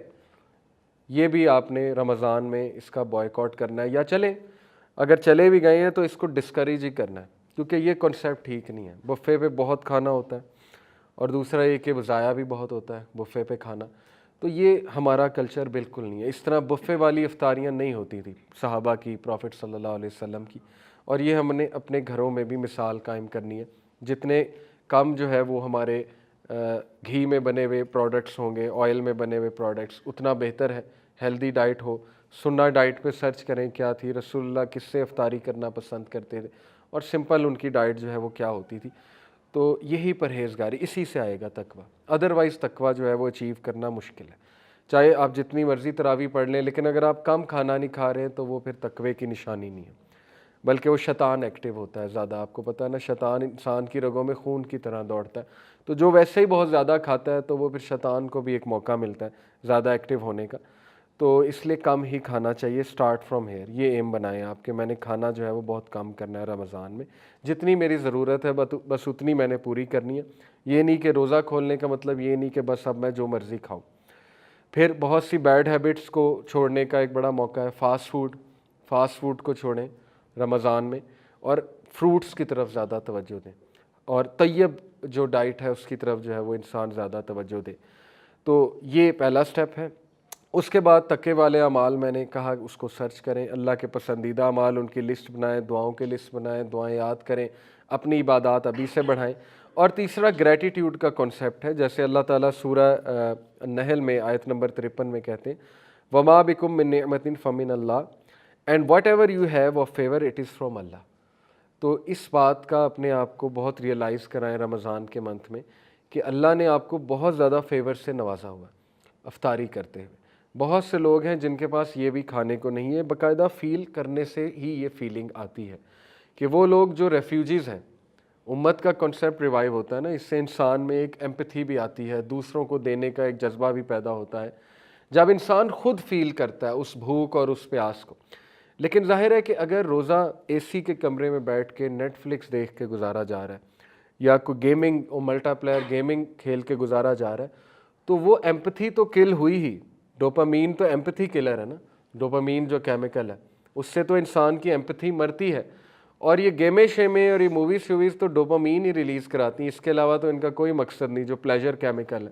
یہ بھی آپ نے رمضان میں اس کا بوائیکاٹ کرنا ہے. یا چلیں، اگر چلے بھی گئے ہیں تو اس کو ڈسکریج ہی کرنا ہے، کیونکہ یہ کنسیپٹ ٹھیک نہیں ہے. بفے پہ بہت کھانا ہوتا ہے، اور دوسرا یہ کہ ضائع بھی بہت ہوتا ہے بفے پہ کھانا. تو یہ ہمارا کلچر بالکل نہیں ہے. اس طرح بفے والی افطاریاں نہیں ہوتی تھی صحابہ کی، پروفٹ صلی اللہ علیہ وسلم کی. اور یہ ہم نے اپنے گھروں میں بھی مثال قائم کرنی ہے. جتنے کم جو ہے وہ ہمارے گھی میں بنے ہوئے پروڈکٹس ہوں گے، آئل میں بنے ہوئے پروڈکٹس، اتنا بہتر ہے. ہیلدی ڈائٹ ہو. سنہ ڈائٹ پہ سرچ کریں کیا تھی، رسول اللہ کس سے افطاری کرنا پسند کرتے تھے، اور سمپل ان کی ڈائٹ جو ہے وہ کیا ہوتی تھی. تو یہی پرہیزگاری، اسی سے آئے گا تقویٰ. ادروائز تقویٰ جو ہے وہ اچیو کرنا مشکل ہے. چاہے آپ جتنی مرضی تراویح پڑھ لیں، لیکن اگر آپ کم کھانا نہیں کھا رہے ہیں تو وہ پھر تقوی کی نشانی نہیں ہے، بلکہ وہ شیطان ایکٹیو ہوتا ہے زیادہ. آپ کو پتہ ہے نا، شیطان انسان کی رگوں میں خون کی طرح دوڑتا ہے. تو جو ویسے ہی بہت زیادہ کھاتا ہے تو وہ پھر شیطان کو بھی ایک موقع ملتا ہے زیادہ ایکٹیو ہونے کا. تو اس لیے کم ہی کھانا چاہیے. اسٹارٹ فرام ہیئر، یہ ایم بنائیں آپ کہ میں نے کھانا جو ہے وہ بہت کم کرنا ہے رمضان میں. جتنی میری ضرورت ہے بس اتنی میں نے پوری کرنی ہے. یہ نہیں کہ روزہ کھولنے کا مطلب یہ نہیں کہ بس اب میں جو مرضی کھاؤں. پھر بہت سی بیڈ ہیبٹس کو چھوڑنے کا ایک بڑا موقع ہے. فاسٹ فوڈ کو چھوڑیں رمضان میں، اور فروٹس کی طرف زیادہ توجہ دیں، اور طیب جو ڈائٹ ہے اس کی طرف جو ہے وہ انسان زیادہ توجہ دے. تو یہ پہلا سٹیپ ہے. اس کے بعد تقوی والے اعمال میں نے کہا اس کو سرچ کریں. اللہ کے پسندیدہ اعمال، ان کی لسٹ بنائیں، دعاؤں کی لسٹ بنائیں، دعائیں یاد کریں، اپنی عبادات ابھی سے بڑھائیں. اور تیسرا گریٹیٹیوڈ کا کنسیپٹ ہے. جیسے اللہ تعالیٰ سورہ النحل میں آیت نمبر 53 میں کہتے ہیں وَمَا بِكُم مِّن نِعْمَةٍ فَمِنَ اللَّهِ and whatever you have of favour it is from Allah. تو اس بات کا اپنے آپ کو بہت ریئلائز کرائیں رمضان کے منتھ میں کہ اللہ نے آپ کو بہت زیادہ فیور سے نوازا ہوا افطاری کرتے ہوئے. بہت سے لوگ ہیں جن کے پاس یہ بھی کھانے کو نہیں ہے. باقاعدہ فیل کرنے سے ہی یہ فیلنگ آتی ہے کہ وہ لوگ جو ریفیوجیز ہیں، امت کا کنسیپٹ ریوائیو ہوتا ہے نا، اس سے انسان میں ایک ایمپتھی بھی آتی ہے، دوسروں کو دینے کا ایک جذبہ بھی پیدا ہوتا ہے جب انسان خود فیل کرتا ہے اس بھوک اور اس پیاس کو. لیکن ظاہر ہے کہ اگر روزہ اے سی کے کمرے میں بیٹھ کے نیٹ فلکس دیکھ کے گزارا جا رہا ہے، یا کوئی گیمنگ اور ملٹا پلیئر گیمنگ کھیل کے گزارا جا رہا ہے، تو وہ ایمپتھی تو کل ہوئی ہی. ڈوپامین تو ایمپتھی کلر ہے نا، ڈوپامین جو کیمیکل ہے اس سے تو انسان کی ایمپتھی مرتی ہے. اور یہ گیمیں شیمیں اور یہ موویز تو ڈوپامین ہی ریلیز کراتی ہیں. اس کے علاوہ تو ان کا کوئی مقصد نہیں، جو پلیجر کیمیکل ہے.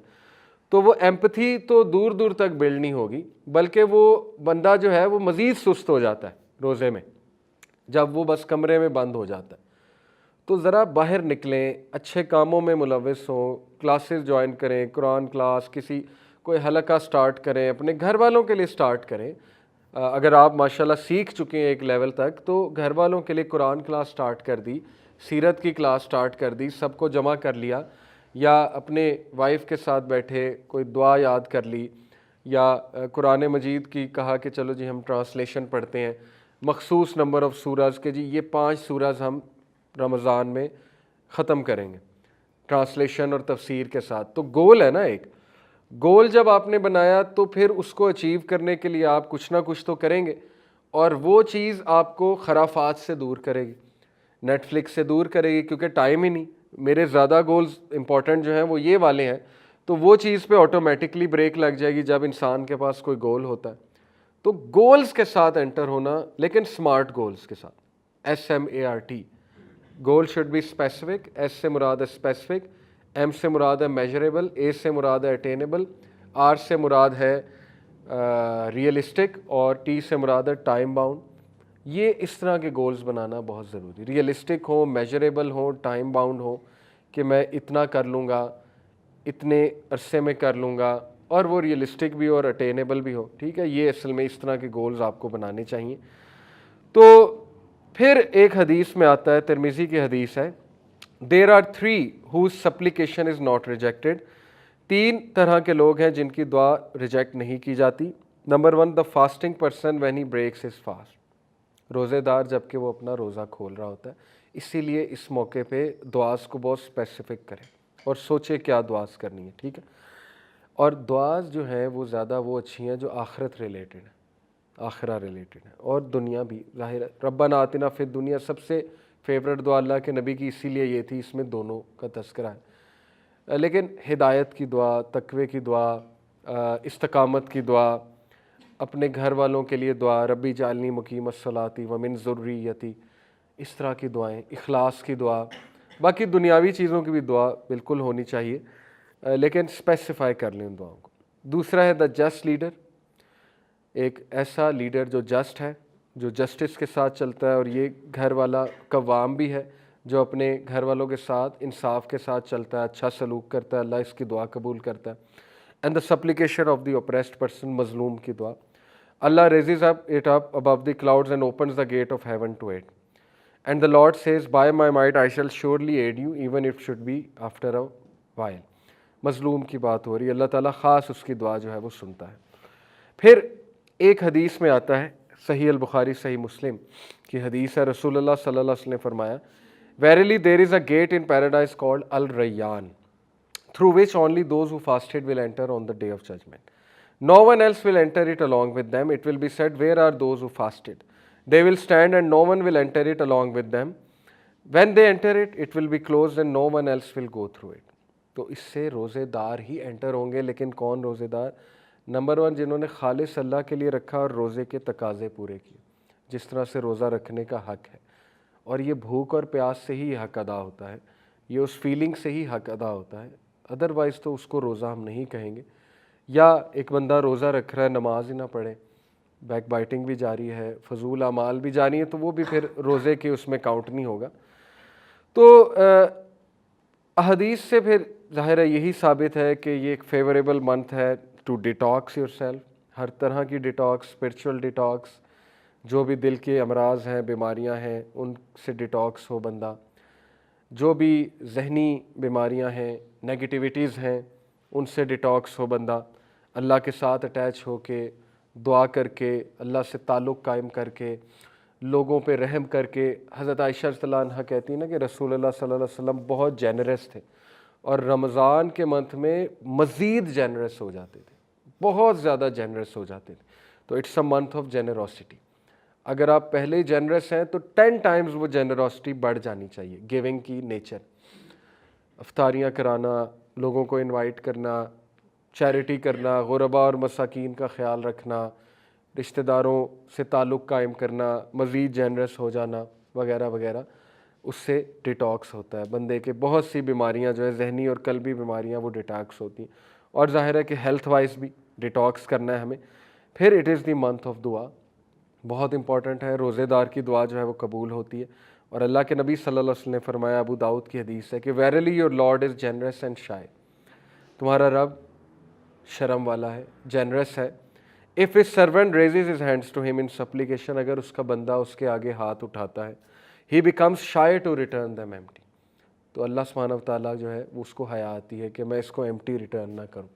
تو وہ ایمپتھی تو دور دور تک بلڈ نہیں ہوگی، بلکہ وہ بندہ جو ہے وہ مزید سست ہو جاتا ہے روزے میں، جب وہ بس کمرے میں بند ہو جاتا ہے۔ تو ذرا باہر نکلیں، اچھے کاموں میں ملوث ہوں، کلاسز جوائن کریں، قرآن کلاس، کسی کوئی حلقہ سٹارٹ کریں، اپنے گھر والوں کے لیے سٹارٹ کریں۔ اگر آپ ماشاءاللہ سیکھ چکے ہیں ایک لیول تک، تو گھر والوں کے لیے قرآن کلاس سٹارٹ کر دی، سیرت کی کلاس سٹارٹ کر دی، سب کو جمع کر لیا، یا اپنے وائف کے ساتھ بیٹھے کوئی دعا یاد کر لی، یا قرآن مجید کی کہا کہ چلو جی ہم ٹرانسلیشن پڑھتے ہیں، مخصوص نمبر آف سورز کہ جی یہ 5 سورز ہم رمضان میں ختم کریں گے ٹرانسلیشن اور تفسیر کے ساتھ۔ تو گول ہے نا، ایک گول جب آپ نے بنایا تو پھر اس کو اچیو کرنے کے لیے آپ کچھ نہ کچھ تو کریں گے، اور وہ چیز آپ کو خرافات سے دور کرے گی، نیٹ فلکس سے دور کرے گی، کیونکہ ٹائم ہی نہیں، میرے زیادہ گولز امپورٹنٹ جو ہیں وہ یہ والے ہیں، تو وہ چیز پہ آٹومیٹکلی بریک لگ جائے گی جب انسان کے پاس کوئی گول ہوتا ہے۔ تو گولز کے ساتھ انٹر ہونا، لیکن سمارٹ گولز کے ساتھ، SMART۔ Goal should be specific, S سے مراد ہے اسپیسیفک، ایم سے مراد ہے میجریبل، اے سے مراد ہے اٹینیبل، آر سے مراد ہے ریئلسٹک، اور ٹی سے مراد ہے ٹائم باؤنڈ۔ یہ اس طرح کے گولز بنانا بہت ضروری، ریئلسٹک ہوں، میجریبل ہوں، ٹائم باؤنڈ ہوں، کہ میں اتنا کر لوں گا، اتنے عرصے میں کر لوں گا، اور وہ ریئلسٹک بھی اور اٹینیبل بھی ہو، ٹھیک ہے۔ یہ اصل میں اس طرح کے گولز آپ کو بنانے چاہیے۔ تو پھر ایک حدیث میں آتا ہے، ترمذی کی حدیث ہے، there are 3 whose supplication is not rejected۔ 3 طرح کے لوگ ہیں جن کی دعا ریجیکٹ نہیں کی جاتی۔ Number 1، the fasting person when he breaks his fast۔ روزے دار جب کہ وہ اپنا روزہ کھول رہا ہوتا ہے، اسی لیے اس موقع پہ دعاز کو بہت اسپیسیفک کریں اور سوچے کیا دعاز کرنی ہے، ٹھیک ہے۔ اور دعاز جو ہیں وہ زیادہ وہ اچھی ہیں جو آخرت ریلیٹڈ ہیں، آخرہ ریلیٹڈ ہے، اور دنیا بھی ظاہر ہے۔ ربنا آتنا فی الدنیا سب سے فیورٹ دعا اللہ کے نبی کی اسی لیے یہ تھی، اس میں دونوں کا تذکرہ ہے۔ لیکن ہدایت کی دعا، تقوی کی دعا، استقامت کی دعا، اپنے گھر والوں کے لیے دعا، ربی جعلنی مقیم الصلاۃ ومن ذریتی، اس طرح کی دعائیں، اخلاص کی دعا، باقی دنیاوی چیزوں کی بھی دعا بالکل ہونی چاہیے، لیکن اسپیسیفائی کر لیں ان دعاؤں کو۔ دوسرا ہے دا جسٹ لیڈر، ایک ایسا لیڈر جو جسٹ ہے، جو جسٹس کے ساتھ چلتا ہے، اور یہ گھر والا قوام بھی ہے، جو اپنے گھر والوں کے ساتھ انصاف کے ساتھ چلتا ہے، اچھا سلوک کرتا ہے، اللہ اس کی دعا قبول کرتا ہے۔ And the supplication of the oppressed person, مظلوم کی دعا، Allah raises it up above the clouds and opens the gate of heaven to it, and the Lord says by my might I shall surely aid you even it should be after a while. مظلوم کی بات ہو رہی ہے، اللہ تعالیٰ خاص اس کی دعا جو ہے وہ سنتا ہے۔ پھر ایک حدیث میں آتا ہے، صحیح البخاری صحیح مسلم کی حدیث ہے، رسول اللہ صلی اللہ علیہ وسلم نے فرمایا، Verily there is a gate in paradise called Al-Rayyan, through which only those who fasted will enter on the day of judgment. No one else will enter it along with them. It will be said, where are those who fasted? They will stand and no one will enter it along with them. When they enter it, it will be closed and no one else will go through it. تو اس سے روزے دار ہی inter ہوں گے، لیکن کون روزے دار؟ نمبر 1، جنہوں نے خالص اللہ کے لیے رکھا اور روزے کے تقاضے پورے کیے، جس طرح سے روزہ رکھنے کا حق ہے، اور یہ بھوک اور پیاس سے ہی حق ادا ہوتا ہے، یہ اس فیلنگ سے ہی حق ادا ہوتا ہے، ادروائز تو اس کو روزہ ہم نہیں کہیں گے۔ یا ایک بندہ روزہ رکھ رہا ہے، نماز ہی نہ پڑھے، بیک بائٹنگ بھی جاری ہے، فضول اعمال بھی جاری ہے، تو وہ بھی پھر روزے کے اس میں کاؤنٹ نہیں ہوگا۔ تو احادیث سے پھر ظاہر ہے یہی ثابت ہے کہ یہ ایک فیوریبل منتھ ہے ٹو ڈیٹاکس یور سیلف، ہر طرح کی ڈیٹاکس، اسپرچول ڈیٹاکس، جو بھی دل کے امراض ہیں، بیماریاں ہیں، ان سے ڈیٹاکس ہو بندہ، جو بھی ذہنی بیماریاں ہیں، نیگیٹیویٹیز ہیں، ان سے ڈیٹاکس ہو بندہ، اللہ کے ساتھ اٹیچ ہو کے، دعا کر کے، اللہ سے تعلق قائم کر کے، لوگوں پہ رحم کر کے۔ حضرت عائشہ رضی اللہ عنہ کہتی ہیں نا کہ رسول اللہ صلی اللہ علیہ وسلم بہت جینرس تھے، اور رمضان کے منتھ میں مزید جینرس ہو جاتے تھے، بہت زیادہ جینرس ہو جاتے تھے۔ تو it's a month of generosity. اگر آپ پہلے ہی جینرس ہیں تو 10 ٹائمز وہ جینروسٹی بڑھ جانی چاہیے، گیونگ کی نیچر، افطاریاں کرانا، لوگوں کو انوائٹ کرنا، چیریٹی کرنا، غرباء اور مساکین کا خیال رکھنا، رشتہ داروں سے تعلق قائم کرنا، مزید جینرس ہو جانا وغیرہ وغیرہ، اس سے ڈیٹاکس ہوتا ہے بندے کے، بہت سی بیماریاں جو ہے ذہنی اور قلبی بیماریاں وہ ڈیٹاکس ہوتی ہیں۔ اور ظاہر ہے کہ ہیلتھ وائز بھی ڈیٹاکس کرنا ہے ہمیں. پھر it is the month of دعا, بہت امپورٹنٹ ہے. روزے دار کی دعا جو ہے وہ قبول ہوتی ہے, اور اللہ کے نبی صلی اللہ علیہ وسلم نے فرمایا, ابو داؤد کی حدیث ہے کہ verily your Lord is generous and shy, تمہارا رب شرم والا ہے, جنرس ہے. If his servant raises his hands to him in supplication, اگر اس کا بندہ اس کے آگے ہاتھ اٹھاتا ہے, he becomes shy to return them empty, تو اللہ سبحانہ و تعالیٰ جو ہے وہ اس کو حیا آتی ہے کہ میں اس کو ایمٹی ریٹرن نہ کروں.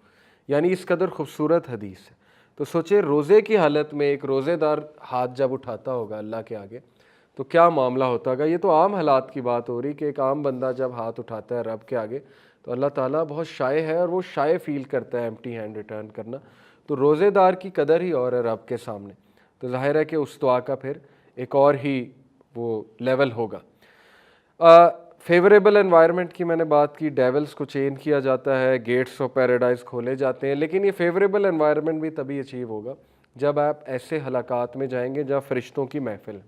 یعنی اس قدر خوبصورت حدیث ہے. تو سوچے روزے کی حالت میں ایک روزے دار ہاتھ جب اٹھاتا ہوگا اللہ کے آگے تو کیا معاملہ ہوتا ہوگا. یہ تو عام حالات کی بات ہو رہی کہ ایک عام بندہ جب ہاتھ اٹھاتا ہے رب کے آگے تو اللہ تعالیٰ بہت شائع ہے, اور وہ شائع فیل کرتا ہے ایمٹی ہینڈ ریٹرن کرنا. تو روزے دار کی قدر ہی اور ہے رب کے سامنے, تو ظاہر ہے کہ اس دعا کا پھر ایک اور ہی وہ لیول ہوگا. فیوریبل انوائرمنٹ کی میں نے بات کی, ڈیولز کو چین کیا جاتا ہے, گیٹس آف پیراڈائز کھولے جاتے ہیں, لیکن یہ فیوریبل انوائرمنٹ بھی تبھی اچیو ہوگا جب آپ ایسے حلقات میں جائیں گے جہاں فرشتوں کی محفل ہے,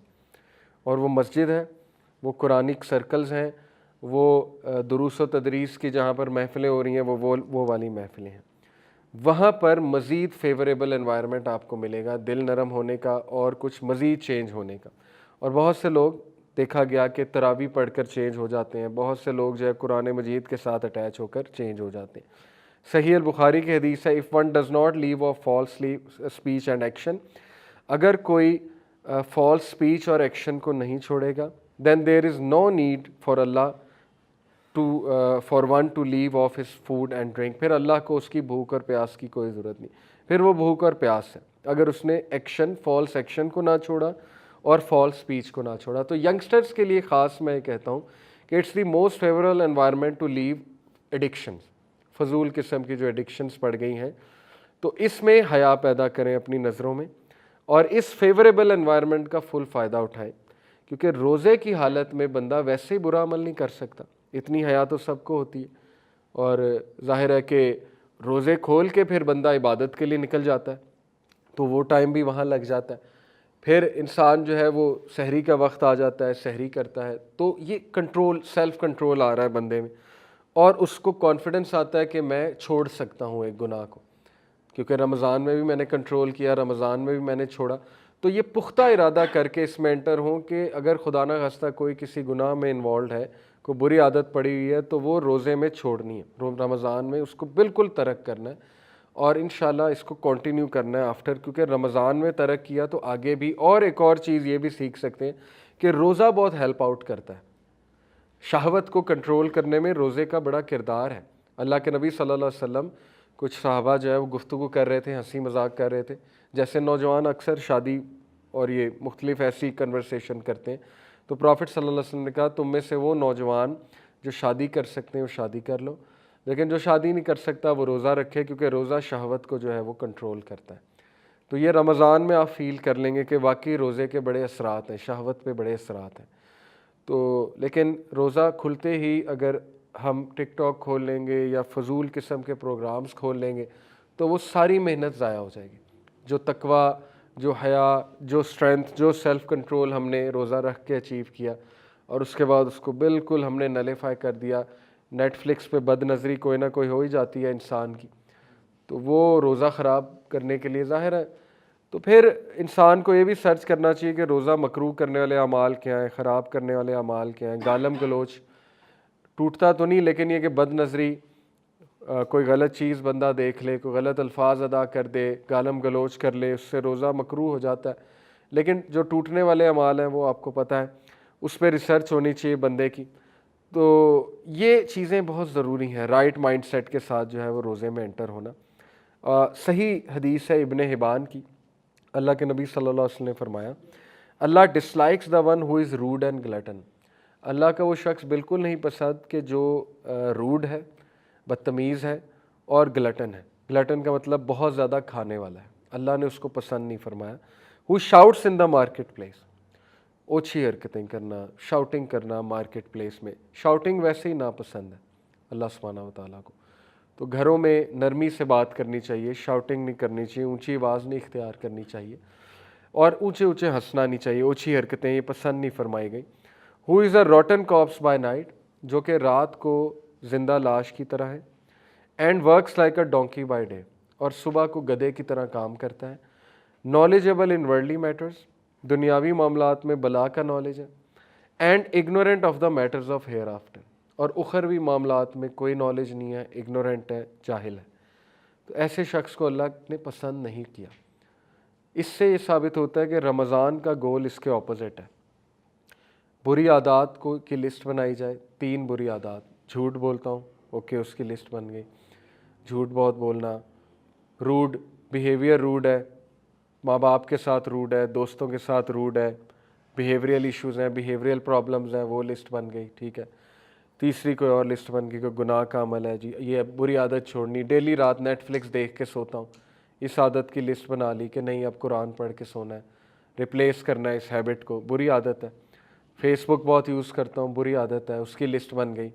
اور وہ مسجد ہے, وہ قرآنک سرکلز ہیں, وہ دروس و تدریس کی جہاں پر محفلیں ہو رہی ہیں وہ والی محفلیں ہیں. وہاں پر مزید فیوریبل انوائرمنٹ آپ کو ملے گا دل نرم ہونے کا اور کچھ مزید چینج ہونے کا. اور بہت سے لوگ دیکھا گیا کہ تراویح پڑھ کر چینج ہو جاتے ہیں, بہت سے لوگ جو ہے قرآن مجید کے ساتھ اٹیچ ہو کر چینج ہو جاتے ہیں. صحیح البخاری کی حدیث ہے, if one does not leave off false speech and action, اگر کوئی فالس اسپیچ اور ایکشن کو نہیں چھوڑے گا, then there is no need for Allah for one to leave off his food and drink, پھر اللہ کو اس کی بھوک اور پیاس کی کوئی ضرورت نہیں, پھر وہ بھوک اور پیاس ہے اگر اس نے ایکشن فالس ایکشن کو نہ چھوڑا اور فالس اسپیچ کو نہ چھوڑا. تو ینگسٹرز کے لیے خاص میں کہتا ہوں کہ it's the most favourable environment to leave addictions, فضول قسم کی جو ایڈکشنز پڑ گئی ہیں, تو اس میں حیا پیدا کریں اپنی نظروں میں, اور اس فیوریبل انوائرمنٹ کا فل فائدہ اٹھائیں, کیونکہ روزے کی حالت میں بندہ ویسے ہی برا عمل نہیں کر سکتا, اتنی حیا تو سب کو ہوتی ہے. اور ظاہر ہے کہ روزے کھول کے پھر بندہ عبادت کے لیے نکل جاتا ہے تو وہ ٹائم بھی وہاں لگ جاتا ہے. پھر انسان جو ہے وہ سحری کا وقت آ جاتا ہے, سحری کرتا ہے, تو یہ کنٹرول سیلف کنٹرول آ رہا ہے بندے میں, اور اس کو کانفیڈنس آتا ہے کہ میں چھوڑ سکتا ہوں ایک گناہ کو, کیونکہ رمضان میں بھی میں نے کنٹرول کیا, رمضان میں بھی میں نے چھوڑا. تو یہ پختہ ارادہ کر کے اس میں انٹر ہوں کہ اگر خدا نہ خواستہ کوئی کسی گناہ میں انوالوڈ ہے, کوئی بری عادت پڑی ہوئی ہے, تو وہ روزے میں چھوڑنی ہے, رمضان میں اس کو بالکل ترک کرنا ہے, اور انشاءاللہ اس کو کنٹینیو کرنا ہے آفٹر, کیونکہ رمضان میں ترک کیا تو آگے بھی. اور ایک اور چیز یہ بھی سیکھ سکتے ہیں کہ روزہ بہت ہیلپ آؤٹ کرتا ہے, شہوت کو کنٹرول کرنے میں روزے کا بڑا کردار ہے. اللہ کے نبی صلی اللہ علیہ وسلم, کچھ صحابہ جو ہے وہ گفتگو کر رہے تھے, ہنسی مذاق کر رہے تھے, جیسے نوجوان اکثر شادی اور یہ مختلف ایسی کنورسیشن کرتے ہیں, تو پرافٹ صلی اللہ علیہ وسلم نے کہا تم میں سے وہ نوجوان جو شادی کر سکتے ہیں وہ شادی کر لو, لیکن جو شادی نہیں کر سکتا وہ روزہ رکھے, کیونکہ روزہ شہوت کو جو ہے وہ کنٹرول کرتا ہے. تو یہ رمضان میں آپ فیل کر لیں گے کہ واقعی روزے کے بڑے اثرات ہیں, شہوت پہ بڑے اثرات ہیں. تو لیکن روزہ کھلتے ہی اگر ہم ٹک ٹاک کھول لیں گے یا فضول قسم کے پروگرامز کھول لیں گے تو وہ ساری محنت ضائع ہو جائے گی. جو تقوی, جو حیا, جو اسٹرینتھ, جو سیلف کنٹرول ہم نے روزہ رکھ کے اچیو کیا, اور اس کے بعد اس کو بالکل ہم نے نلیفائی کر دیا. نیٹ فلکس پہ بد نظری کوئی نہ کوئی ہو ہی جاتی ہے انسان کی, تو وہ روزہ خراب کرنے کے لیے ظاہر ہے. تو پھر انسان کو یہ بھی سرچ کرنا چاہیے کہ روزہ مکروہ کرنے والے اعمال کیا ہیں, خراب کرنے والے اعمال کیا ہیں. گالم گلوچ ٹوٹتا تو نہیں, لیکن یہ کہ بد نظری, کوئی غلط چیز بندہ دیکھ لے, کوئی غلط الفاظ ادا کر دے, گالم گلوچ کر لے, اس سے روزہ مکروہ ہو جاتا ہے. لیکن جو ٹوٹنے والے اعمال ہیں وہ آپ کو پتہ ہے, اس پہ ریسرچ ہونی چاہیے بندے کی. تو یہ چیزیں بہت ضروری ہیں, رائٹ مائنڈ سیٹ کے ساتھ جو ہے وہ روزے میں انٹر ہونا. صحیح حدیث ہے ابن حبان کی, اللہ کے نبی صلی اللہ علیہ وسلم نے فرمایا Allah dislikes the one who is rude and glutton, Allah کا وہ شخص بالکل نہیں پسند کہ جو روڈ ہے, بدتمیز ہے, اور گلٹن ہے. گلٹن کا مطلب بہت زیادہ کھانے والا ہے, اللہ نے اس کو پسند نہیں فرمایا. ہو شاؤٹس ان دا مارکیٹ پلیس, اوچھی حرکتیں کرنا, شاؤٹنگ کرنا مارکیٹ پلیس میں. شاؤٹنگ ویسے ہی ناپسند ہے اللہ سبحانہ و تعالیٰ کو. تو گھروں میں نرمی سے بات کرنی چاہیے, شاؤٹنگ نہیں کرنی چاہیے, اونچی آواز نہیں اختیار کرنی چاہیے, اور اونچے اونچے ہنسنا نہیں چاہیے. اوچھی حرکتیں یہ پسند نہیں فرمائی گئی. ہو از اے روٹن کارپس بائی نائٹ, جو کہ رات کو زندہ لاش کی طرح ہے. And works like a donkey by day, اور صبح کو گدھے کی طرح کام کرتا ہے. نالجیبل ان ورلڈلی میٹرز، دنیاوی معاملات میں بلا کا نالج ہے. And ignorant of the matters of hereafter, اور اخروی معاملات میں کوئی نالج نہیں ہے، اگنورینٹ ہے، جاہل ہے. تو ایسے شخص کو اللہ نے پسند نہیں کیا. اس سے یہ ثابت ہوتا ہے کہ رمضان کا گول اس کے اپوزٹ ہے. بری عادات کو کی لسٹ بنائی جائے، 3 بری عادات. جھوٹ بولتا ہوں، اوکے، اس کی لسٹ بن گئی. جھوٹ بہت بولنا. روڈ بیہیویئر، روڈ ہے، ماں باپ کے ساتھ روڈ ہے، دوستوں کے ساتھ روڈ ہے، بیہیویئرل ایشوز ہیں، بیہیویئرل پرابلمز ہیں، وہ لسٹ بن گئی. ٹھیک ہے. تیسری کوئی اور لسٹ بن گئی، کوئی گناہ کا عمل ہے، جی یہ بری عادت چھوڑنی. ڈیلی رات نیٹ فلکس دیکھ کے سوتا ہوں، اس عادت کی لسٹ بنا لی کہ نہیں اب قرآن پڑھ کے سونا ہے، ریپلیس کرنا ہے اس ہیبٹ کو، بری عادت ہے. فیس بک بہت یوز کرتا ہوں، بری عادت ہے، اس کی لسٹ بن گئی.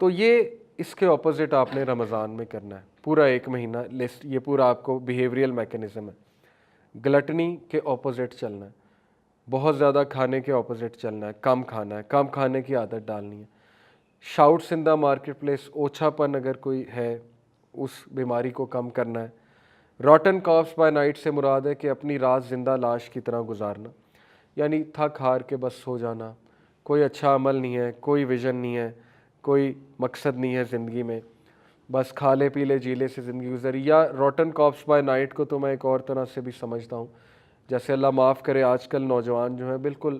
تو یہ اس کے اپوزٹ آپ نے رمضان میں کرنا ہے. پورا 1 مہینہ لسٹ، یہ پورا آپ کو بیہیویئرل میکینزم ہے. گلٹنی کے اپوزٹ چلنا ہے، بہت زیادہ کھانے کے اپوزٹ چلنا ہے، کم کھانا ہے، کم کھانے کی عادت ڈالنی ہے. شاؤٹس ان دا مارکیٹ پلیس، اوچھا پن اگر کوئی ہے اس بیماری کو کم کرنا ہے. راٹن کارپس بائی نائٹ سے مراد ہے کہ اپنی رات زندہ لاش کی طرح گزارنا، یعنی تھک ہار کے بس سو جانا. کوئی اچھا عمل نہیں ہے، کوئی ویژن نہیں ہے، کوئی مقصد نہیں ہے زندگی میں، بس کھا لے پی لے جی لے سے زندگی گزری. یا روٹن کارپس بائی نائٹ کو تو میں ایک اور طرح سے بھی سمجھتا ہوں، جیسے اللہ معاف کرے آج کل نوجوان جو ہیں بالکل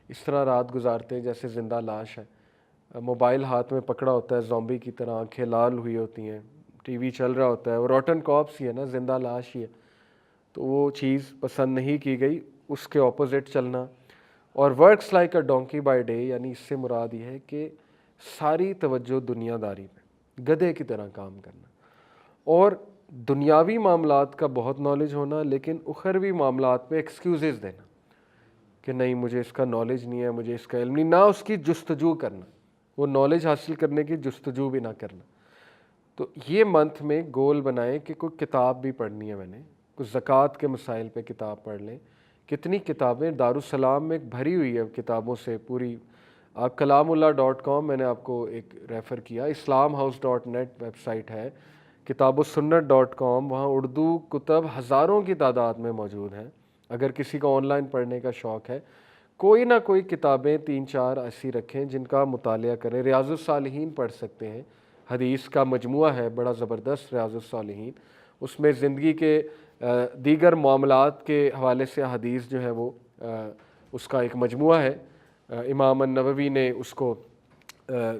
اس طرح رات گزارتے ہیں جیسے زندہ لاش ہے. موبائل ہاتھ میں پکڑا ہوتا ہے زومبی کی طرح، آنکھیں لال ہوئی ہوتی ہیں، ٹی وی چل رہا ہوتا ہے، وہ روٹن کارپس ہی ہے نا، زندہ لاش ہی ہے. تو وہ چیز پسند نہیں کی گئی، اس کے اپوزٹ چلنا. اور works like a donkey by day, یعنی اس سے مراد یہ ہے کہ ساری توجہ دنیا داری پہ، گدھے کی طرح کام کرنا. اور دنیاوی معاملات کا بہت نالج ہونا، لیکن اخروی معاملات پہ ایکسکیوزز دینا کہ نہیں مجھے اس کا نالج نہیں ہے، مجھے اس کا علم نہیں، نہ اس کی جستجو کرنا، وہ نالج حاصل کرنے کی جستجو بھی نہ کرنا. تو یہ منتھ میں گول بنائیں کہ کوئی کتاب بھی پڑھنی ہے، میں نے کچھ زکوٰۃ کے مسائل پہ کتاب پڑھ لیں. کتنی کتابیں دارالسلام میں بھری ہوئی ہے کتابوں سے پوری. آپ kalamullah.com، میں نے آپ کو ایک ریفر کیا، islamhouse.net ویب سائٹ ہے، kitabusunnat.com، وہاں اردو کتب ہزاروں کی تعداد میں موجود ہیں. اگر کسی کو آن لائن پڑھنے کا شوق ہے، کوئی نہ کوئی کتابیں 3-4 ایسی رکھیں جن کا مطالعہ کریں. ریاض الصالحین پڑھ سکتے ہیں، حدیث کا مجموعہ ہے بڑا زبردست ریاض الصالحین. اس میں زندگی کے دیگر معاملات کے حوالے سے حدیث جو ہے وہ اس کا ایک مجموعہ ہے. امام النووی نے اس کو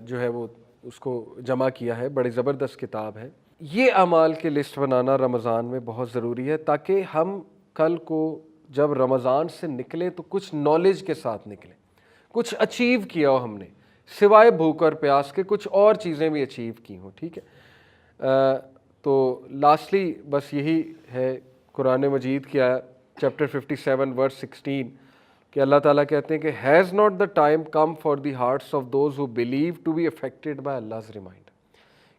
جو ہے وہ اس کو جمع کیا ہے، بڑی زبردست کتاب ہے. یہ اعمال کی لسٹ بنانا رمضان میں بہت ضروری ہے تاکہ ہم کل کو جب رمضان سے نکلیں تو کچھ نالج کے ساتھ نکلیں، کچھ اچیو کیا ہو ہم نے، سوائے بھوک اور پیاس کے کچھ اور چیزیں بھی اچیو کی ہوں. ٹھیک ہے. تو لاسٹلی بس یہی ہے قرآن مجید کی چیپٹر 57 ورس 16 کہ اللہ تعالیٰ کہتے ہیں کہ has not the time come for the hearts of those who believe to be affected by Allah's reminder.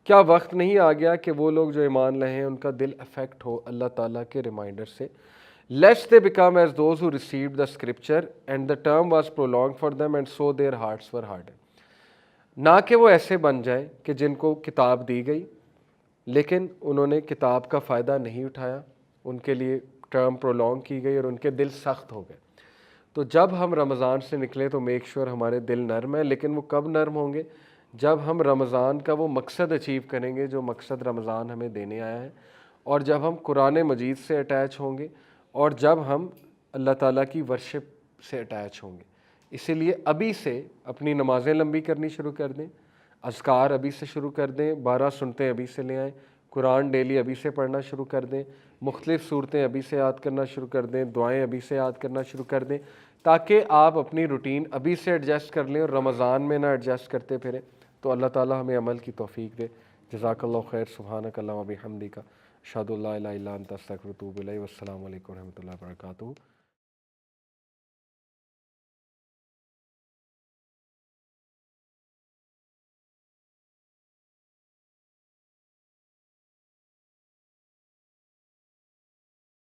کیا وقت نہیں آ گیا کہ وہ لوگ جو ایمان لائے ہیں ان کا دل افیکٹ ہو اللہ تعالیٰ کے ریمائنڈر سے. Lest they become as those who received the scripture and the term was prolonged for them and so their hearts were hard. نہ کہ وہ ایسے بن جائیں کہ جن کو کتاب دی گئی لیکن انہوں نے کتاب کا فائدہ نہیں اٹھایا، ان کے لیے ٹرم پرولونگ کی گئی اور ان کے دل سخت ہو گئے. تو جب ہم رمضان سے نکلیں تو میک شور ہمارے دل نرم ہیں، لیکن وہ کب نرم ہوں گے؟ جب ہم رمضان کا وہ مقصد اچیو کریں گے جو مقصد رمضان ہمیں دینے آیا ہے، اور جب ہم قرآن مجید سے اٹیچ ہوں گے، اور جب ہم اللہ تعالیٰ کی ورشپ سے اٹیچ ہوں گے. اسی لیے ابھی سے اپنی نمازیں لمبی کرنی شروع کر دیں، اذکار ابھی سے شروع کر دیں، 12 سنتیں ابھی سے لے آئیں، قرآن ڈیلی ابھی سے پڑھنا شروع کر دیں، مختلف صورتیں ابھی سے یاد کرنا شروع کر دیں، دعائیں ابھی سے یاد کرنا شروع کر دیں، تاکہ آپ اپنی روٹین ابھی سے ایڈجسٹ کر لیں اور رمضان میں نہ ایڈجسٹ کرتے پھریں. تو اللہ تعالیٰ ہمیں عمل کی توفیق دے. جزاک اللہ خیر. سبحانک اللہم و بحمدک، اشہد ان لا الہ الا انت استغفرک و اتوب الیک. والسلام علیکم و رحمۃ اللہ وبرکاتہ.